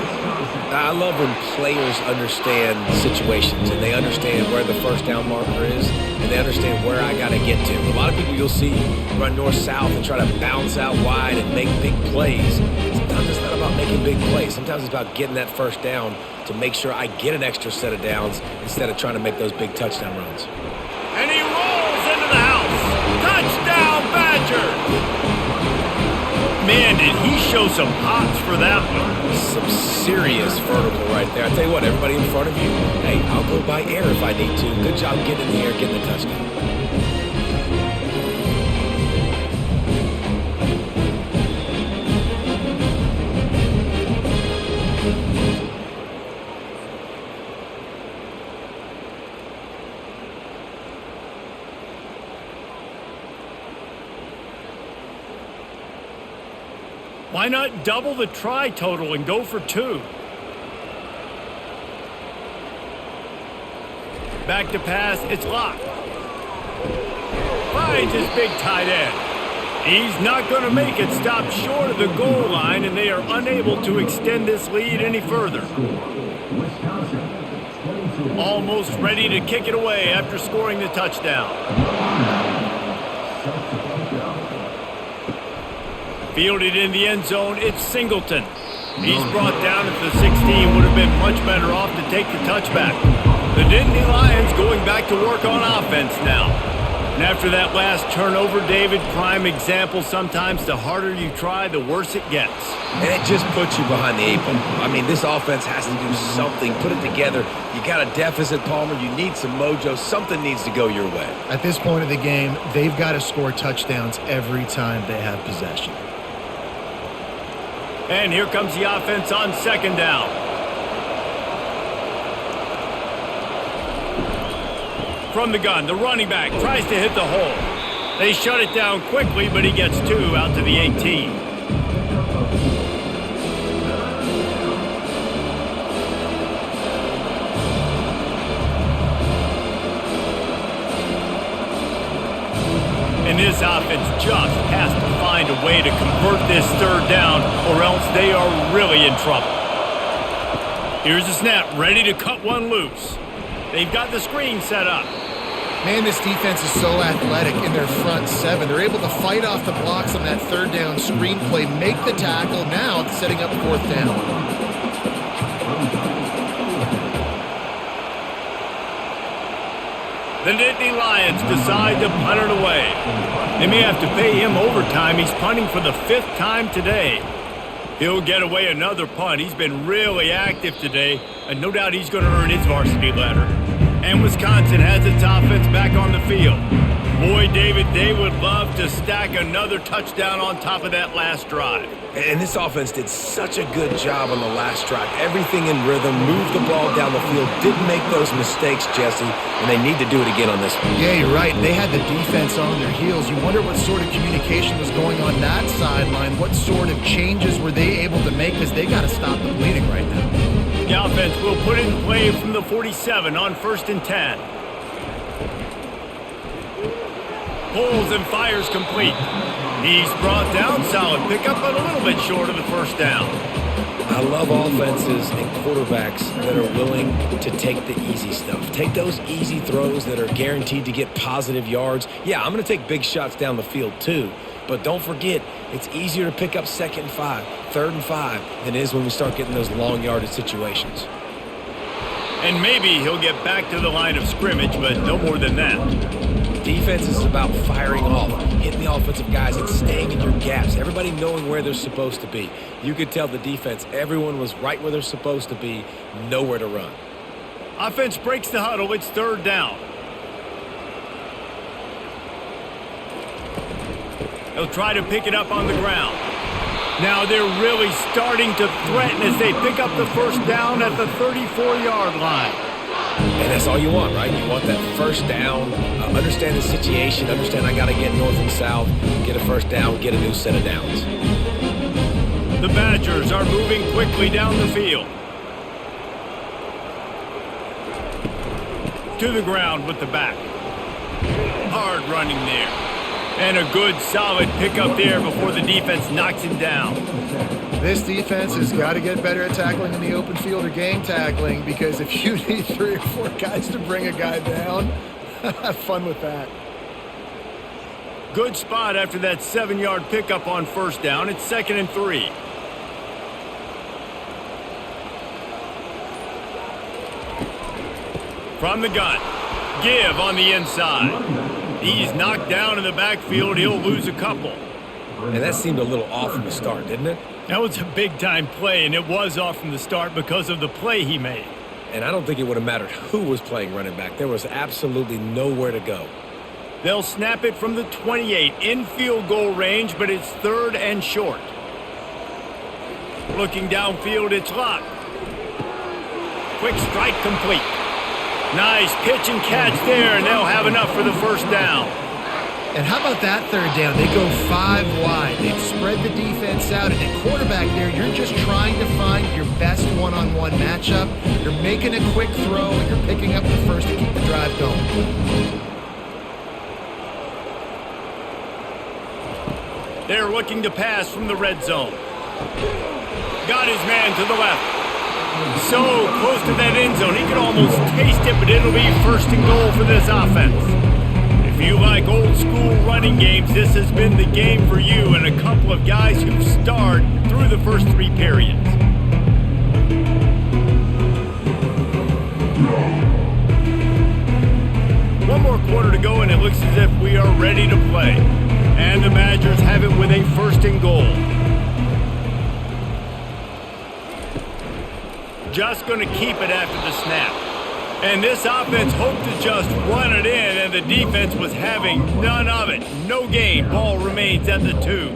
I love when players understand situations and they understand where the first down marker is and they understand where I got to get to. A lot of people you'll see run north-south and try to bounce out wide and make big plays. Sometimes it's not about making big plays. Sometimes it's about getting that first down to make sure I get an extra set of downs instead of trying to make those big touchdown runs. And he rolls into the house. Touchdown, Badgers! Man, did he show some hops for that one. Some serious vertical right there. I tell you what, everybody in front of you, hey, I'll go by air if I need to. Good job getting in the air, getting the touchdown. Why not double the try total and go for 2? Back to pass, it's Locke. Finds his big tight end. He's not going to make it. Stop short of the goal line, and they are unable to extend this lead any further. Almost ready to kick it away after scoring the touchdown. Fielded in the end zone, it's Singleton. He's brought down at the 16, would have been much better off to take the touchback. The Nittany Lions going back to work on offense now. And after that last turnover, David, prime example, sometimes the harder you try, the worse it gets. And it just puts you behind the 8 ball. I mean, this offense has to do something, put it together. You got a deficit, Palmer, you need some mojo, something needs to go your way. At this point of the game, they've got to score touchdowns every time they have possession. And here comes the offense on 2nd down. From the gun, the running back tries to hit the hole. They shut it down quickly, but he gets 2 out to the 18. And this offense just has to find a way to convert this third down, or else they are really in trouble. Here's the snap, ready to cut one loose. They've got the screen set up. Man, this defense is so athletic in their front 7. They're able to fight off the blocks on that third down screen play, make the tackle. Now it's setting up 4th down. The Nittany Lions decide to punt it away. They may have to pay him overtime. He's punting for the 5th time today. He'll get away another punt. He's been really active today, and no doubt he's going to earn his varsity letter. And Wisconsin has its offense back on the field. Boy, David, they would love to stack another touchdown on top of that last drive. And this offense did such a good job on the last drive. Everything in rhythm, moved the ball down the field, didn't make those mistakes, Jesse, and they need to do it again on this one. Yeah, you're right. They had the defense on their heels. You wonder what sort of communication was going on that sideline. What sort of changes were they able to make, because they got to stop the bleeding right now. The offense will put it in play from the 47 on 1st and 10. Pulls and fires complete. He's brought down solid pickup, but a little bit short of the 1st down. I love offenses and quarterbacks that are willing to take the easy stuff. Take those easy throws that are guaranteed to get positive yards. Yeah, I'm going to take big shots down the field too. But don't forget, it's easier to pick up 2nd and 5, 3rd and 5 than it is when we start getting those long yardage situations. And maybe he'll get back to the line of scrimmage, but no more than that. Defense is about firing off, hitting the offensive guys and staying in your gaps. Everybody knowing where they're supposed to be. You could tell the defense, everyone was right where they're supposed to be, nowhere to run. Offense breaks the huddle, it's 3rd down. They'll try to pick it up on the ground. Now they're really starting to threaten as they pick up the 1st down at the 34-yard line. And that's all you want, right? You want that 1st down, understand the situation, understand I got to get north and south, get a 1st down, get a new set of downs. The Badgers are moving quickly down the field. To the ground with the back. Hard running there. And a good, solid pickup there before the defense knocks him down. This defense has got to get better at tackling in the open field or gang tackling, because if you need 3 or 4 guys to bring a guy down, have fun with that. Good spot after that 7-yard pickup on 1st down. It's 2nd and 3. From the gun. Give on the inside. He's knocked down in the backfield. He'll lose a couple. And that seemed a little off from the start, didn't it? That was a big-time play, and it was off from the start because of the play he made. And I don't think it would have mattered who was playing running back. There was absolutely nowhere to go. They'll snap it from the 28 in field goal range, but it's 3rd and short. Looking downfield, it's Locke. Quick strike complete. Nice pitch and catch there, and they'll have enough for the 1st down. And how about that 3rd down? They go 5 wide. They've spread the defense out, and at quarterback there, you're just trying to find your best one-on-one matchup. You're making a quick throw, and you're picking up the 1st to keep the drive going. They're looking to pass from the red zone. Got his man to the left. So close to that end zone, he can almost taste it, but it'll be 1st and goal for this offense. If you like old school running games, this has been the game for you and a couple of guys who've starred through the first 3 periods. One more quarter to go, and it looks as if we are ready to play. And the Badgers have it with a 1st and goal. Just going to keep it after the snap. And this offense hoped to just run it in, and the defense was having none of it. No gain. Ball remains at the 2.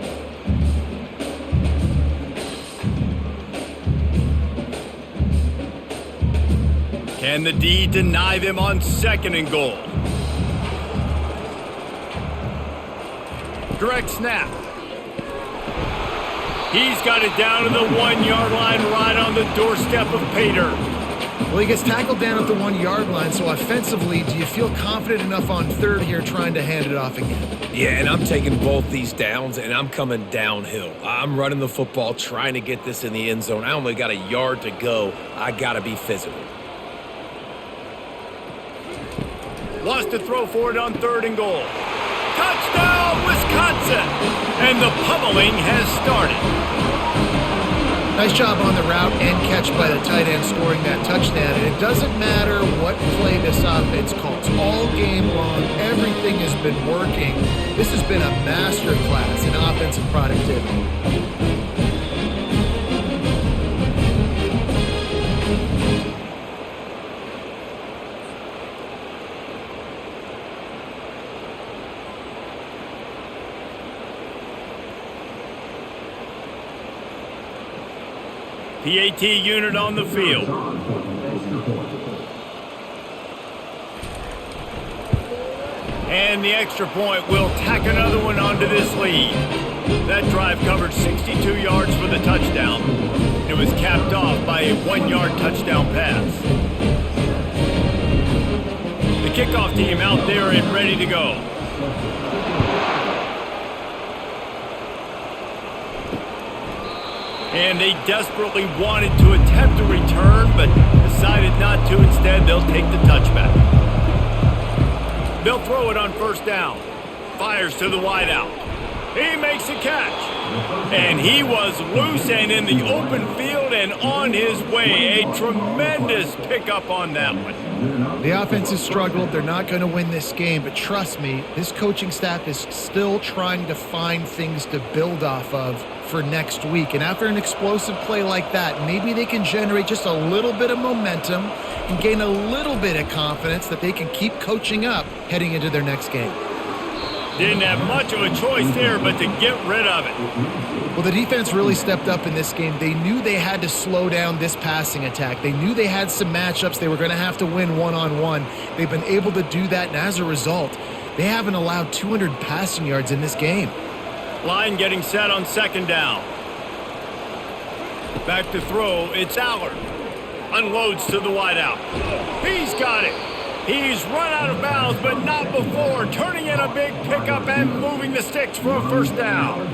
Can the D deny them on 2nd and goal? Direct snap. He's got it down to the 1-yard line right on the doorstep of Pater. Well, he gets tackled down at the 1-yard line, so offensively, do you feel confident enough on third here trying to hand it off again? Yeah, and I'm taking both these downs, and I'm coming downhill. I'm running the football, trying to get this in the end zone. I only got a yard to go. I got to be physical. Lost to throw for it on 3rd and goal. Touchdown, Wisconsin! And the pummeling has started. Nice job on the route and catch by the tight end scoring that touchdown. And it doesn't matter what play this offense calls. All game long, everything has been working. This has been a master class in offensive productivity. PAT unit on the field. And the extra point will tack another one onto this lead. That drive covered 62 yards for the touchdown. It was capped off by a 1-yard touchdown pass. The kickoff team out there and ready to go. And they desperately wanted to attempt a return, but decided not to. Instead, they'll take the touchback. They'll throw it on 1st down. Fires to the wideout. He makes a catch. And he was loose and in the open field and on his way. A tremendous pickup on that one. The offense has struggled. They're not going to win this game, but trust me, this coaching staff is still trying to find things to build off of for next week. And after an explosive play like that, maybe they can generate just a little bit of momentum and gain a little bit of confidence that they can keep coaching up heading into their next game. Didn't have much of a choice there but to get rid of it. Well, the defense really stepped up in this game. They knew they had to slow down this passing attack. They knew they had some matchups they were going to have to win one-on-one. They've been able to do that, and as a result, they haven't allowed 200 passing yards in this game. Line getting set on 2nd down. Back to throw, it's Allard. Unloads to the wideout. He's got it. He's run out of bounds, but not before. Turning in a big pickup and moving the sticks for a 1st down.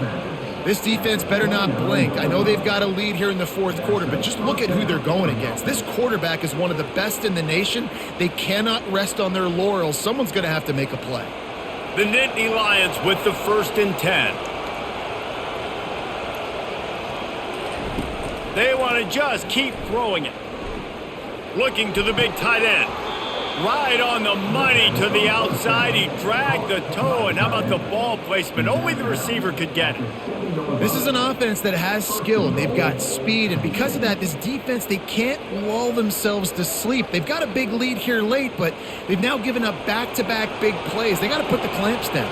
This defense better not blink. I know they've got a lead here in the 4th quarter, but just look at who they're going against. This quarterback is one of the best in the nation. They cannot rest on their laurels. Someone's going to have to make a play. The Nittany Lions with the 1st and 10. They want to just keep throwing it. Looking to the big tight end. Right on the money to the outside. He dragged the toe, and how about the ball placement? Only the receiver could get it. This is an offense that has skill, and they've got speed, and because of that, this defense, they can't lull themselves to sleep. They've got a big lead here late, but they've now given up back-to-back big plays. They got to put the clamps down.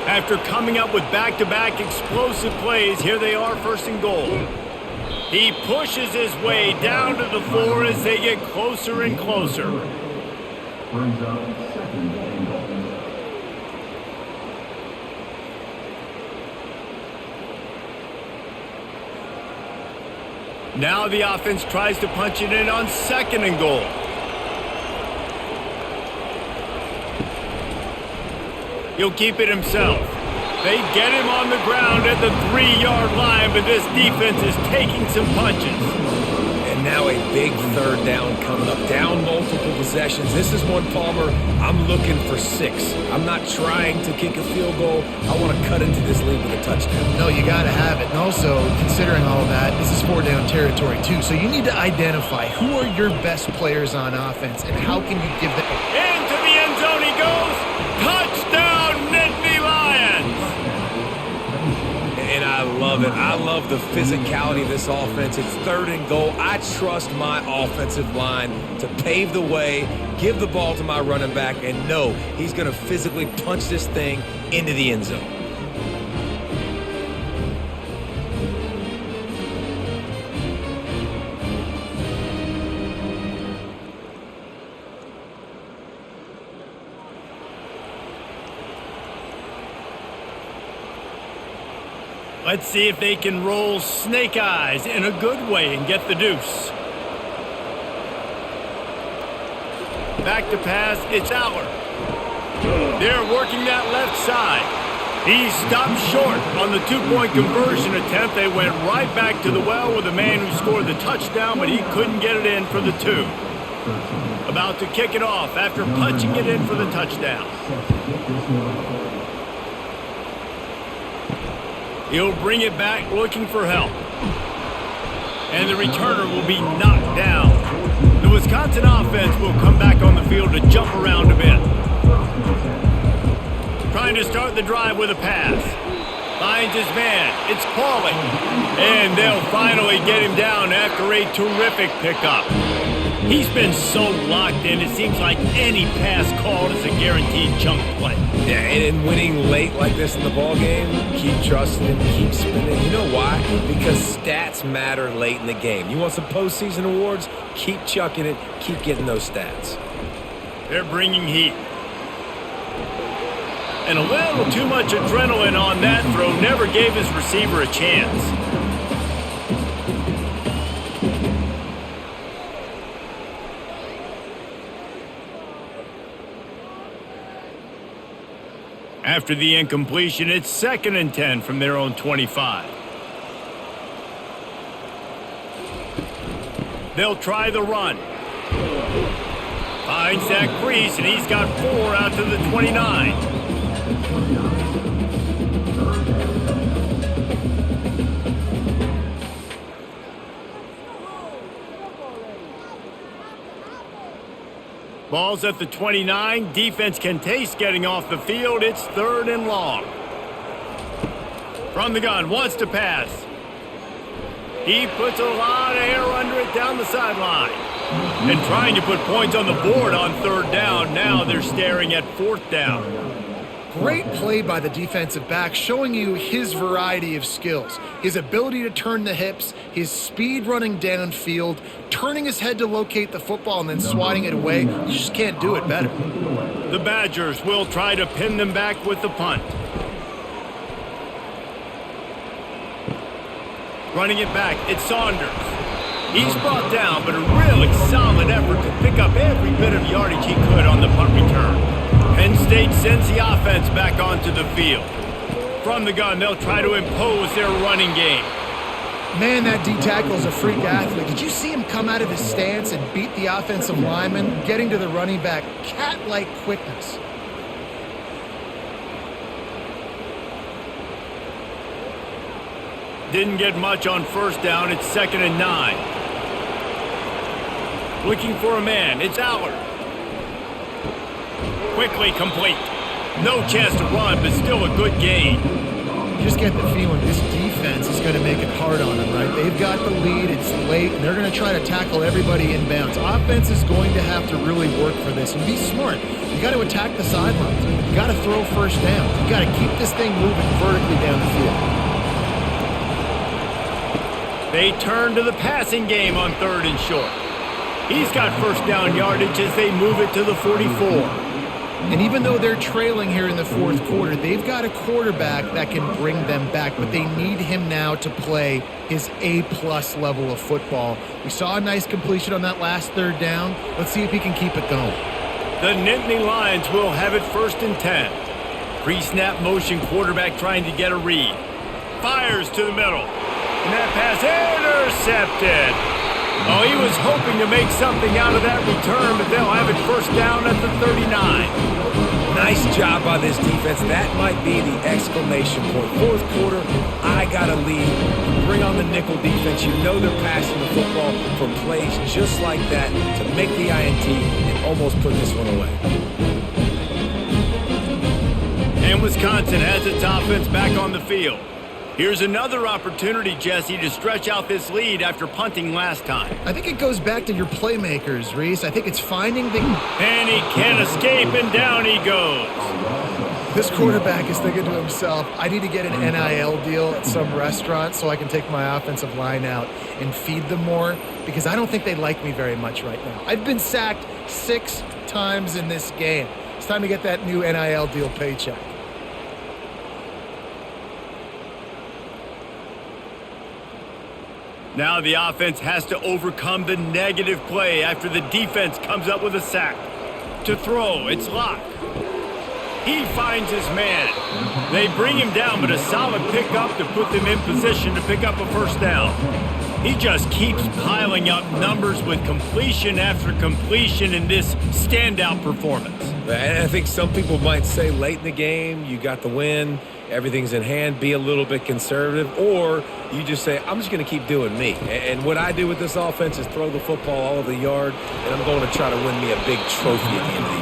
After coming up with back-to-back explosive plays, here they are, 1st and goal. He pushes his way down to the 4 as they get closer and closer. Brings up 2nd and goal. Now the offense tries to punch it in on 2nd and goal. He'll keep it himself. They get him on the ground at the 3-yard line, but this defense is taking some punches. And now a big 3rd down coming up. Down multiple possessions. This is one, Palmer, I'm looking for 6. I'm not trying to kick a field goal. I want to cut into this lead with a touchdown. No, you got to have it. And also, considering all of that, this is 4-down territory, too. So you need to identify who are your best players on offense and how can you give them... Into the end zone he goes. Touchdown, Nittany Lions. And I love it. I love the physicality of this offense. It's 3rd and goal. I trust my offensive line to pave the way, give the ball to my running back, and know he's going to physically punch this thing into the end zone. Let's see if they can roll snake eyes in a good way and get the deuce. Back to pass, it's Aller. They're working that left side. He stopped short on the 2-point conversion attempt. They went right back to the well with the man who scored the touchdown, but he couldn't get it in for the 2. About to kick it off after punching it in for the touchdown. He'll bring it back looking for help. And the returner will be knocked down. The Wisconsin offense will come back on the field to jump around a bit. Trying to start the drive with a pass. Finds his man. It's Pauly. And they'll finally get him down after a terrific pickup. He's been so locked in, it seems like any pass called is a guaranteed chunk play. Yeah, and in winning late like this in the ball game, keep trusting, keep spinning. You know why? Because stats matter late in the game. You want some postseason awards? Keep chucking it, keep getting those stats. They're bringing heat. And a little too much adrenaline on that throw never gave his receiver a chance. After the incompletion, it's 2nd and 10 from their own 25. They'll try the run. Finds that crease, and he's got 4 out to the 29. Ball's at the 29. Defense can taste getting off the field. It's 3rd and long. From the gun, wants to pass. He puts a lot of air under it down the sideline. And trying to put points on the board on 3rd down. Now they're staring at 4th down. Great play by the defensive back, showing you his variety of skills. His ability to turn the hips, his speed running downfield, turning his head to locate the football and then swatting it away. You just can't do it better. The Badgers will try to pin them back with the punt. Running it back, it's Saunders. He's brought down, but a really solid effort to pick up every bit of yardage he could on the punt return. Penn State sends the offense back onto the field. From the gun, they'll try to impose their running game. Man, that D-tackle is a freak athlete. Did you see him come out of his stance and beat the offensive lineman, getting to the running back? Cat-like quickness. Didn't get much on 1st down. It's 2nd and 9. Looking for a man. It's Aller. Quickly complete. No chance to run, but still a good gain. You just get the feeling this defense is going to make it hard on them, right? They've got the lead. It's late, and they're going to try to tackle everybody inbounds. Offense is going to have to really work for this and be smart. You got to attack the sidelines. You got to throw 1st down. You got to keep this thing moving vertically down the field. They turn to the passing game on 3rd and short. He's got 1st down yardage as they move it to the 44. And even though they're trailing here in the 4th quarter, they've got a quarterback that can bring them back, but they need him now to play his A-plus level of football. We saw a nice completion on that last 3rd down. Let's see if he can keep it going. The Nittany Lions will have it 1st and 10. Pre-snap motion quarterback trying to get a read. Fires to the middle. And that pass intercepted. Oh, he was hoping to make something out of that return, but they'll have it 1st down at the 39. Nice job by this defense. That might be the exclamation point. 4th quarter, I got a lead. You bring on the nickel defense. You know they're passing the football for plays just like that to make the INT and almost put this one away. And Wisconsin has its offense back on the field. Here's another opportunity, Jesse, to stretch out this lead after punting last time. I think it goes back to your playmakers, Reese. I think it's finding the... And he can't escape, and down he goes. This quarterback is thinking to himself, I need to get an NIL deal at some restaurant so I can take my offensive line out and feed them more, because I don't think they like me very much right now. I've been sacked 6 times in this game. It's time to get that new NIL deal paycheck. Now the offense has to overcome the negative play after the defense comes up with a sack. To throw, it's Locke. He finds his man. They bring him down, but a solid pickup to put them in position to pick up a first down. He just keeps piling up numbers with completion after completion in this standout performance. And I think some people might say late in the game, you got the win, everything's in hand, be a little bit conservative, or you just say, I'm just going to keep doing me. And what I do with this offense is throw the football all over the yard, and I'm going to try to win me a big trophy at the end of the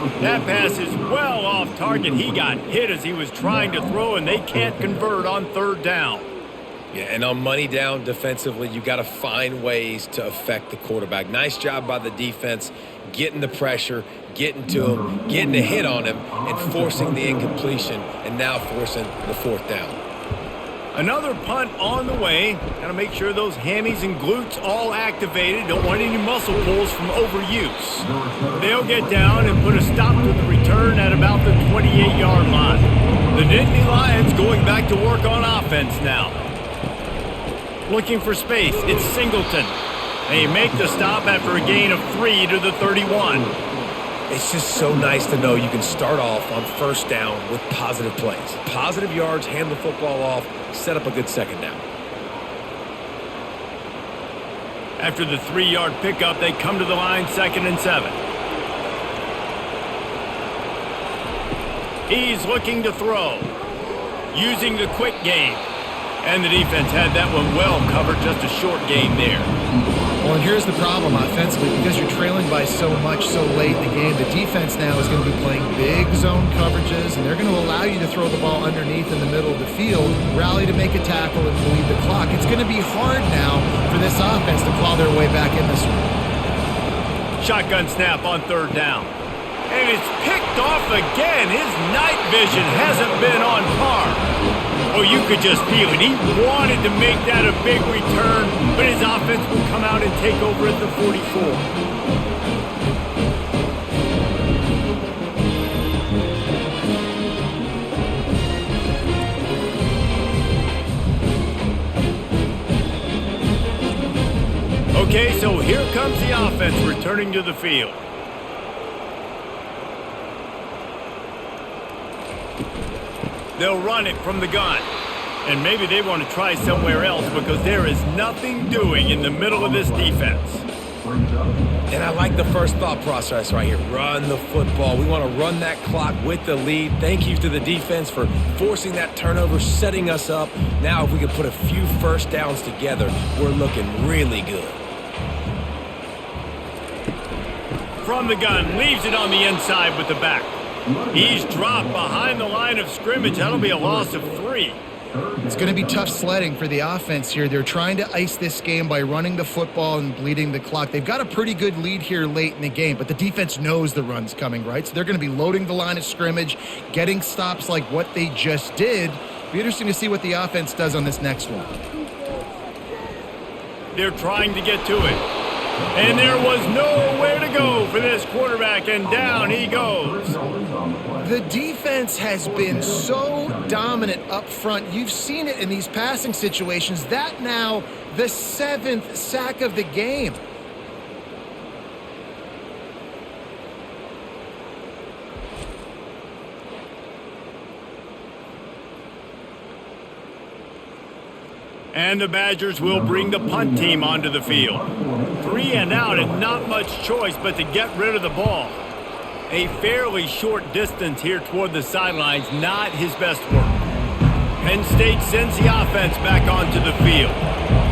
year. That pass is well off target. He got hit as he was trying to throw, and they can't convert on third down. Yeah, and on money down defensively, you got to find ways to affect the quarterback. Nice job by the defense, getting the pressure, getting to him, getting a hit on him, and forcing the incompletion, and now forcing the fourth down. Another punt on the way. Got to make sure those hammies and glutes all activated. Don't want any muscle pulls from overuse. They'll get down and put a stop to the return at about the 28-yard line. The Nittany Lions going back to work on offense now. Looking for space, it's Singleton. They make the stop after a gain of 3 to the 31. It's just so nice to know you can start off on first down with positive plays. Positive yards, hand the football off, set up a good second down. After the 3-yard pickup, they come to the line 2nd and 7. He's looking to throw, using the quick game. And the defense had that one well covered, just a short game there. Well, and here's the problem offensively. Because you're trailing by so much so late in the game, the defense now is going to be playing big zone coverages, and they're going to allow you to throw the ball underneath in the middle of the field, rally to make a tackle, and bleed the clock. It's going to be hard now for this offense to claw their way back in this one. Shotgun snap on third down. And it's picked off again. His night vision hasn't been on par. Oh, you could just feel it. He wanted to make that a big return, but his offense will come out and take over at the 44. Okay, so here comes the offense returning to the field. They'll run it from the gun. And maybe they want to try somewhere else because there is nothing doing in the middle of this defense. And I like the first thought process right here. Run the football. We want to run that clock with the lead. Thank you to the defense for forcing that turnover, setting us up. Now if we can put a few first downs together, we're looking really good. From the gun, leaves it on the inside with the back. He's dropped behind the line of scrimmage. That'll be a loss of 3. It's going to be tough sledding for the offense here. They're trying to ice this game by running the football and bleeding the clock. They've got a pretty good lead here late in the game, but the defense knows the run's coming, right? So they're going to be loading the line of scrimmage, getting stops like what they just did. Be interesting to see what the offense does on this next one. They're trying to get to it. And there was nowhere to go for this quarterback, and down he goes. The defense has been so dominant up front. You've seen it in these passing situations. That now the 7th sack of the game. And the Badgers will bring the punt team onto the field. 3 and out and not much choice but to get rid of the ball. A fairly short distance here toward the sidelines, not his best work. Penn State sends the offense back onto the field.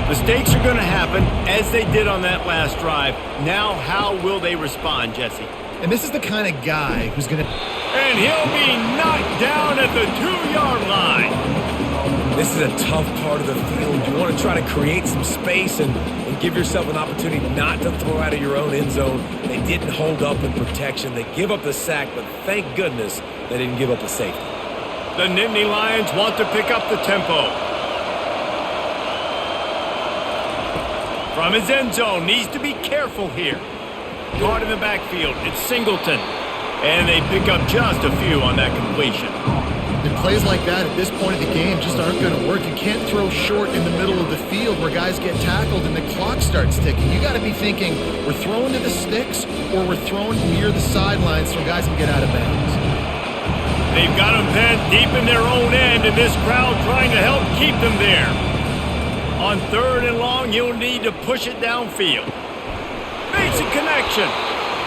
Mistakes are going to happen as they did on that last drive. Now how will they respond, Jesse? And this is the kind of guy who's going to... And he'll be knocked down at the 2-yard line. This is a tough part of the field. You want to try to create some space and give yourself an opportunity not to throw out of your own end zone. They didn't hold up in protection. They give up the sack, but thank goodness they didn't give up the safety. The Nittany Lions want to pick up the tempo. From his end zone, needs to be careful here. Caught in the backfield, it's Singleton. And they pick up just a few on that completion. And plays like that at this point of the game just aren't going to work. You can't throw short in the middle of the field where guys get tackled and the clock starts ticking. You got to be thinking, we're throwing to the sticks or we're throwing near the sidelines so guys can get out of bounds. They've got them pinned deep in their own end, and this crowd trying to help keep them there. On 3rd and long, you'll need to push it downfield. Makes a connection.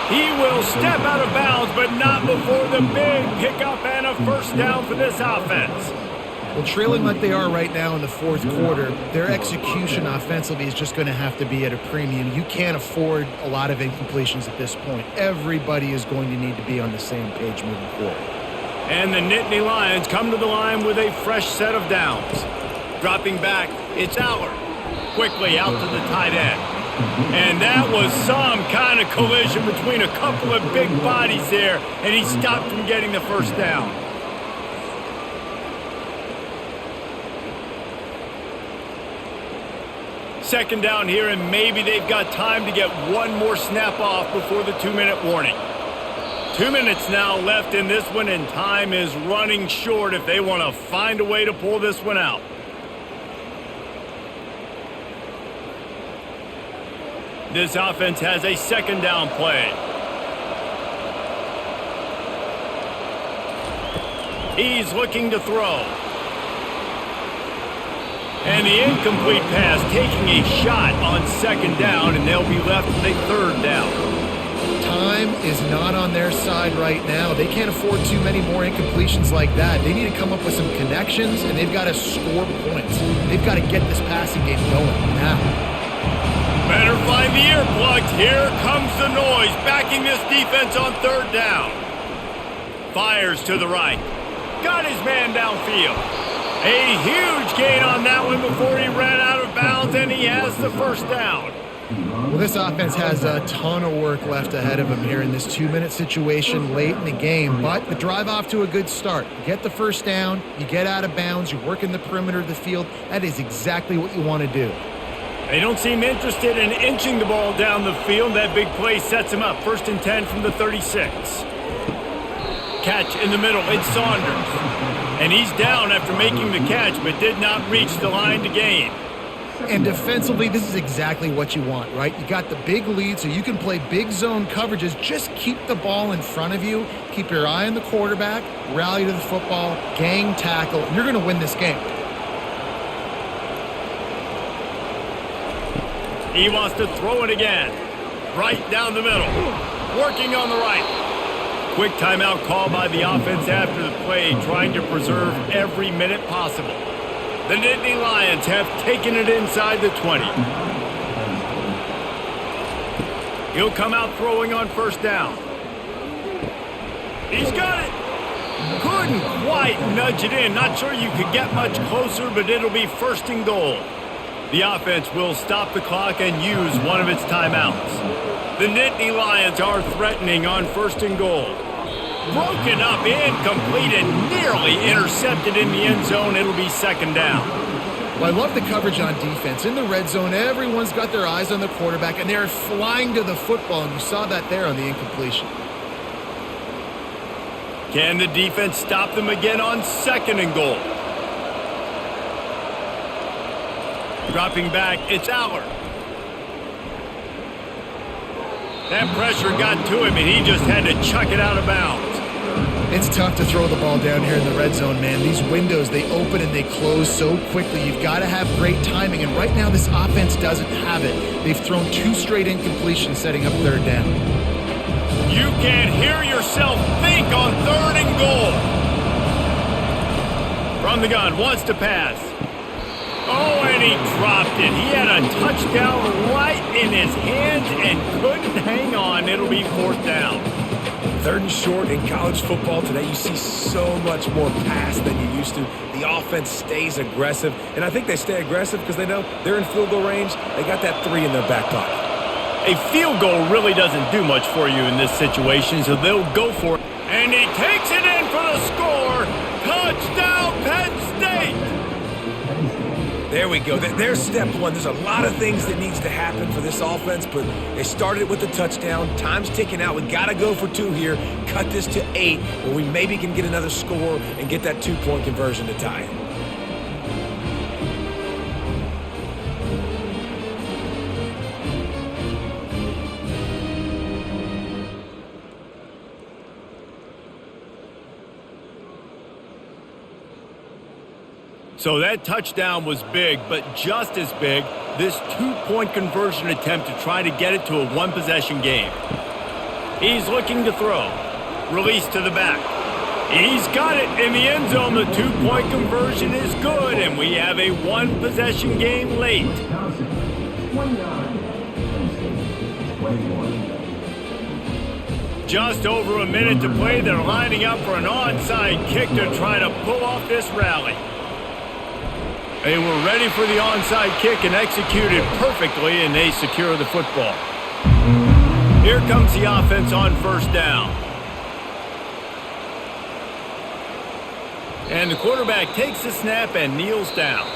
He will step out of bounds, but not before the big pickup and a first down for this offense. Well, trailing like they are right now in the 4th quarter, their execution offensively is just going to have to be at a premium. You can't afford a lot of incompletions at this point. Everybody is going to need to be on the same page moving forward. And the Nittany Lions come to the line with a fresh set of downs. Dropping back, it's Aller. Quickly out to the tight end. And that was some kind of collision between a couple of big bodies there, and he stopped from getting the first down. Second down here, and maybe they've got time to get one more snap off before the 2-minute warning. 2 minutes now left in this one, and time is running short if they want to find a way to pull this one out. This offense has a second down play. He's looking to throw. And the incomplete pass taking a shot on second down, and they'll be left with a 3rd down. Time is not on their side right now. They can't afford too many more incompletions like that. They need to come up with some connections, and they've got to score points. They've got to get this passing game going now. Better find the earplugs. Here comes the noise, backing this defense on 3rd down. Fires to the right. Got his man downfield. A huge gain on that one before he ran out of bounds, and he has the first down. Well, this offense has a ton of work left ahead of them here in this 2-minute situation late in the game, but the drive off to a good start. You get the first down, you get out of bounds, you work in the perimeter of the field. That is exactly what you want to do. They don't seem interested in inching the ball down the field. That big play sets him up. 1st and 10 from the 36. Catch in the middle. It's Saunders. And he's down after making the catch, but did not reach the line to gain. And defensively, this is exactly what you want, right? You got the big lead, so you can play big zone coverages. Just keep the ball in front of you. Keep your eye on the quarterback. Rally to the football. Gang tackle. And you're going to win this game. He wants to throw it again. Right down the middle. Working on the right. Quick timeout call by the offense after the play, trying to preserve every minute possible. The Nittany Lions have taken it inside the 20. He'll come out throwing on 1st down. He's got it. Couldn't quite nudge it in. Not sure you could get much closer, but it'll be 1st and goal. The offense will stop the clock and use one of its timeouts. The Nittany Lions are threatening on 1st and goal. Broken up, incomplete, and nearly intercepted in the end zone. It'll be 2nd down. Well, I love the coverage on defense. In the red zone, everyone's got their eyes on the quarterback, and they're flying to the football, and you saw that there on the incompletion. Can the defense stop them again on 2nd and goal? Dropping back, it's Aller. That pressure got to him, and he just had to chuck it out of bounds. It's tough to throw the ball down here in the red zone, man. These windows, they open and they close so quickly. You've got to have great timing, and right now this offense doesn't have it. They've thrown 2 straight incompletions setting up 3rd down. You can hear yourself think on 3rd and goal. From the gun, wants to pass. Oh, and he dropped it. He had a touchdown right in his hands and couldn't hang on. It'll be 4th down. 3rd and short in college football today. You see so much more pass than you used to. The offense stays aggressive, and I think they stay aggressive because they know they're in field goal range. They got that 3 in their back pocket. A field goal really doesn't do much for you in this situation, so they'll go for it. And he takes it in for the score. Touchdown, Penn State! There we go. There's step one. There's a lot of things that needs to happen for this offense, but they started with the touchdown. Time's ticking out. We got to go for 2 here. Cut this to 8, where we maybe can get another score and get that 2-point conversion to tie it. So that touchdown was big, but just as big, this 2-point conversion attempt to try to get it to a 1-possession game. He's looking to throw. Release to the back. He's got it in the end zone. The 2-point conversion is good, and we have a 1-possession game late. Wisconsin, 29. Penn State, 21. Just over a minute to play. They're lining up for an onside kick to try to pull off this rally. They were ready for the onside kick and executed perfectly, and they secure the football. Here comes the offense on first down. And the quarterback takes the snap and kneels down.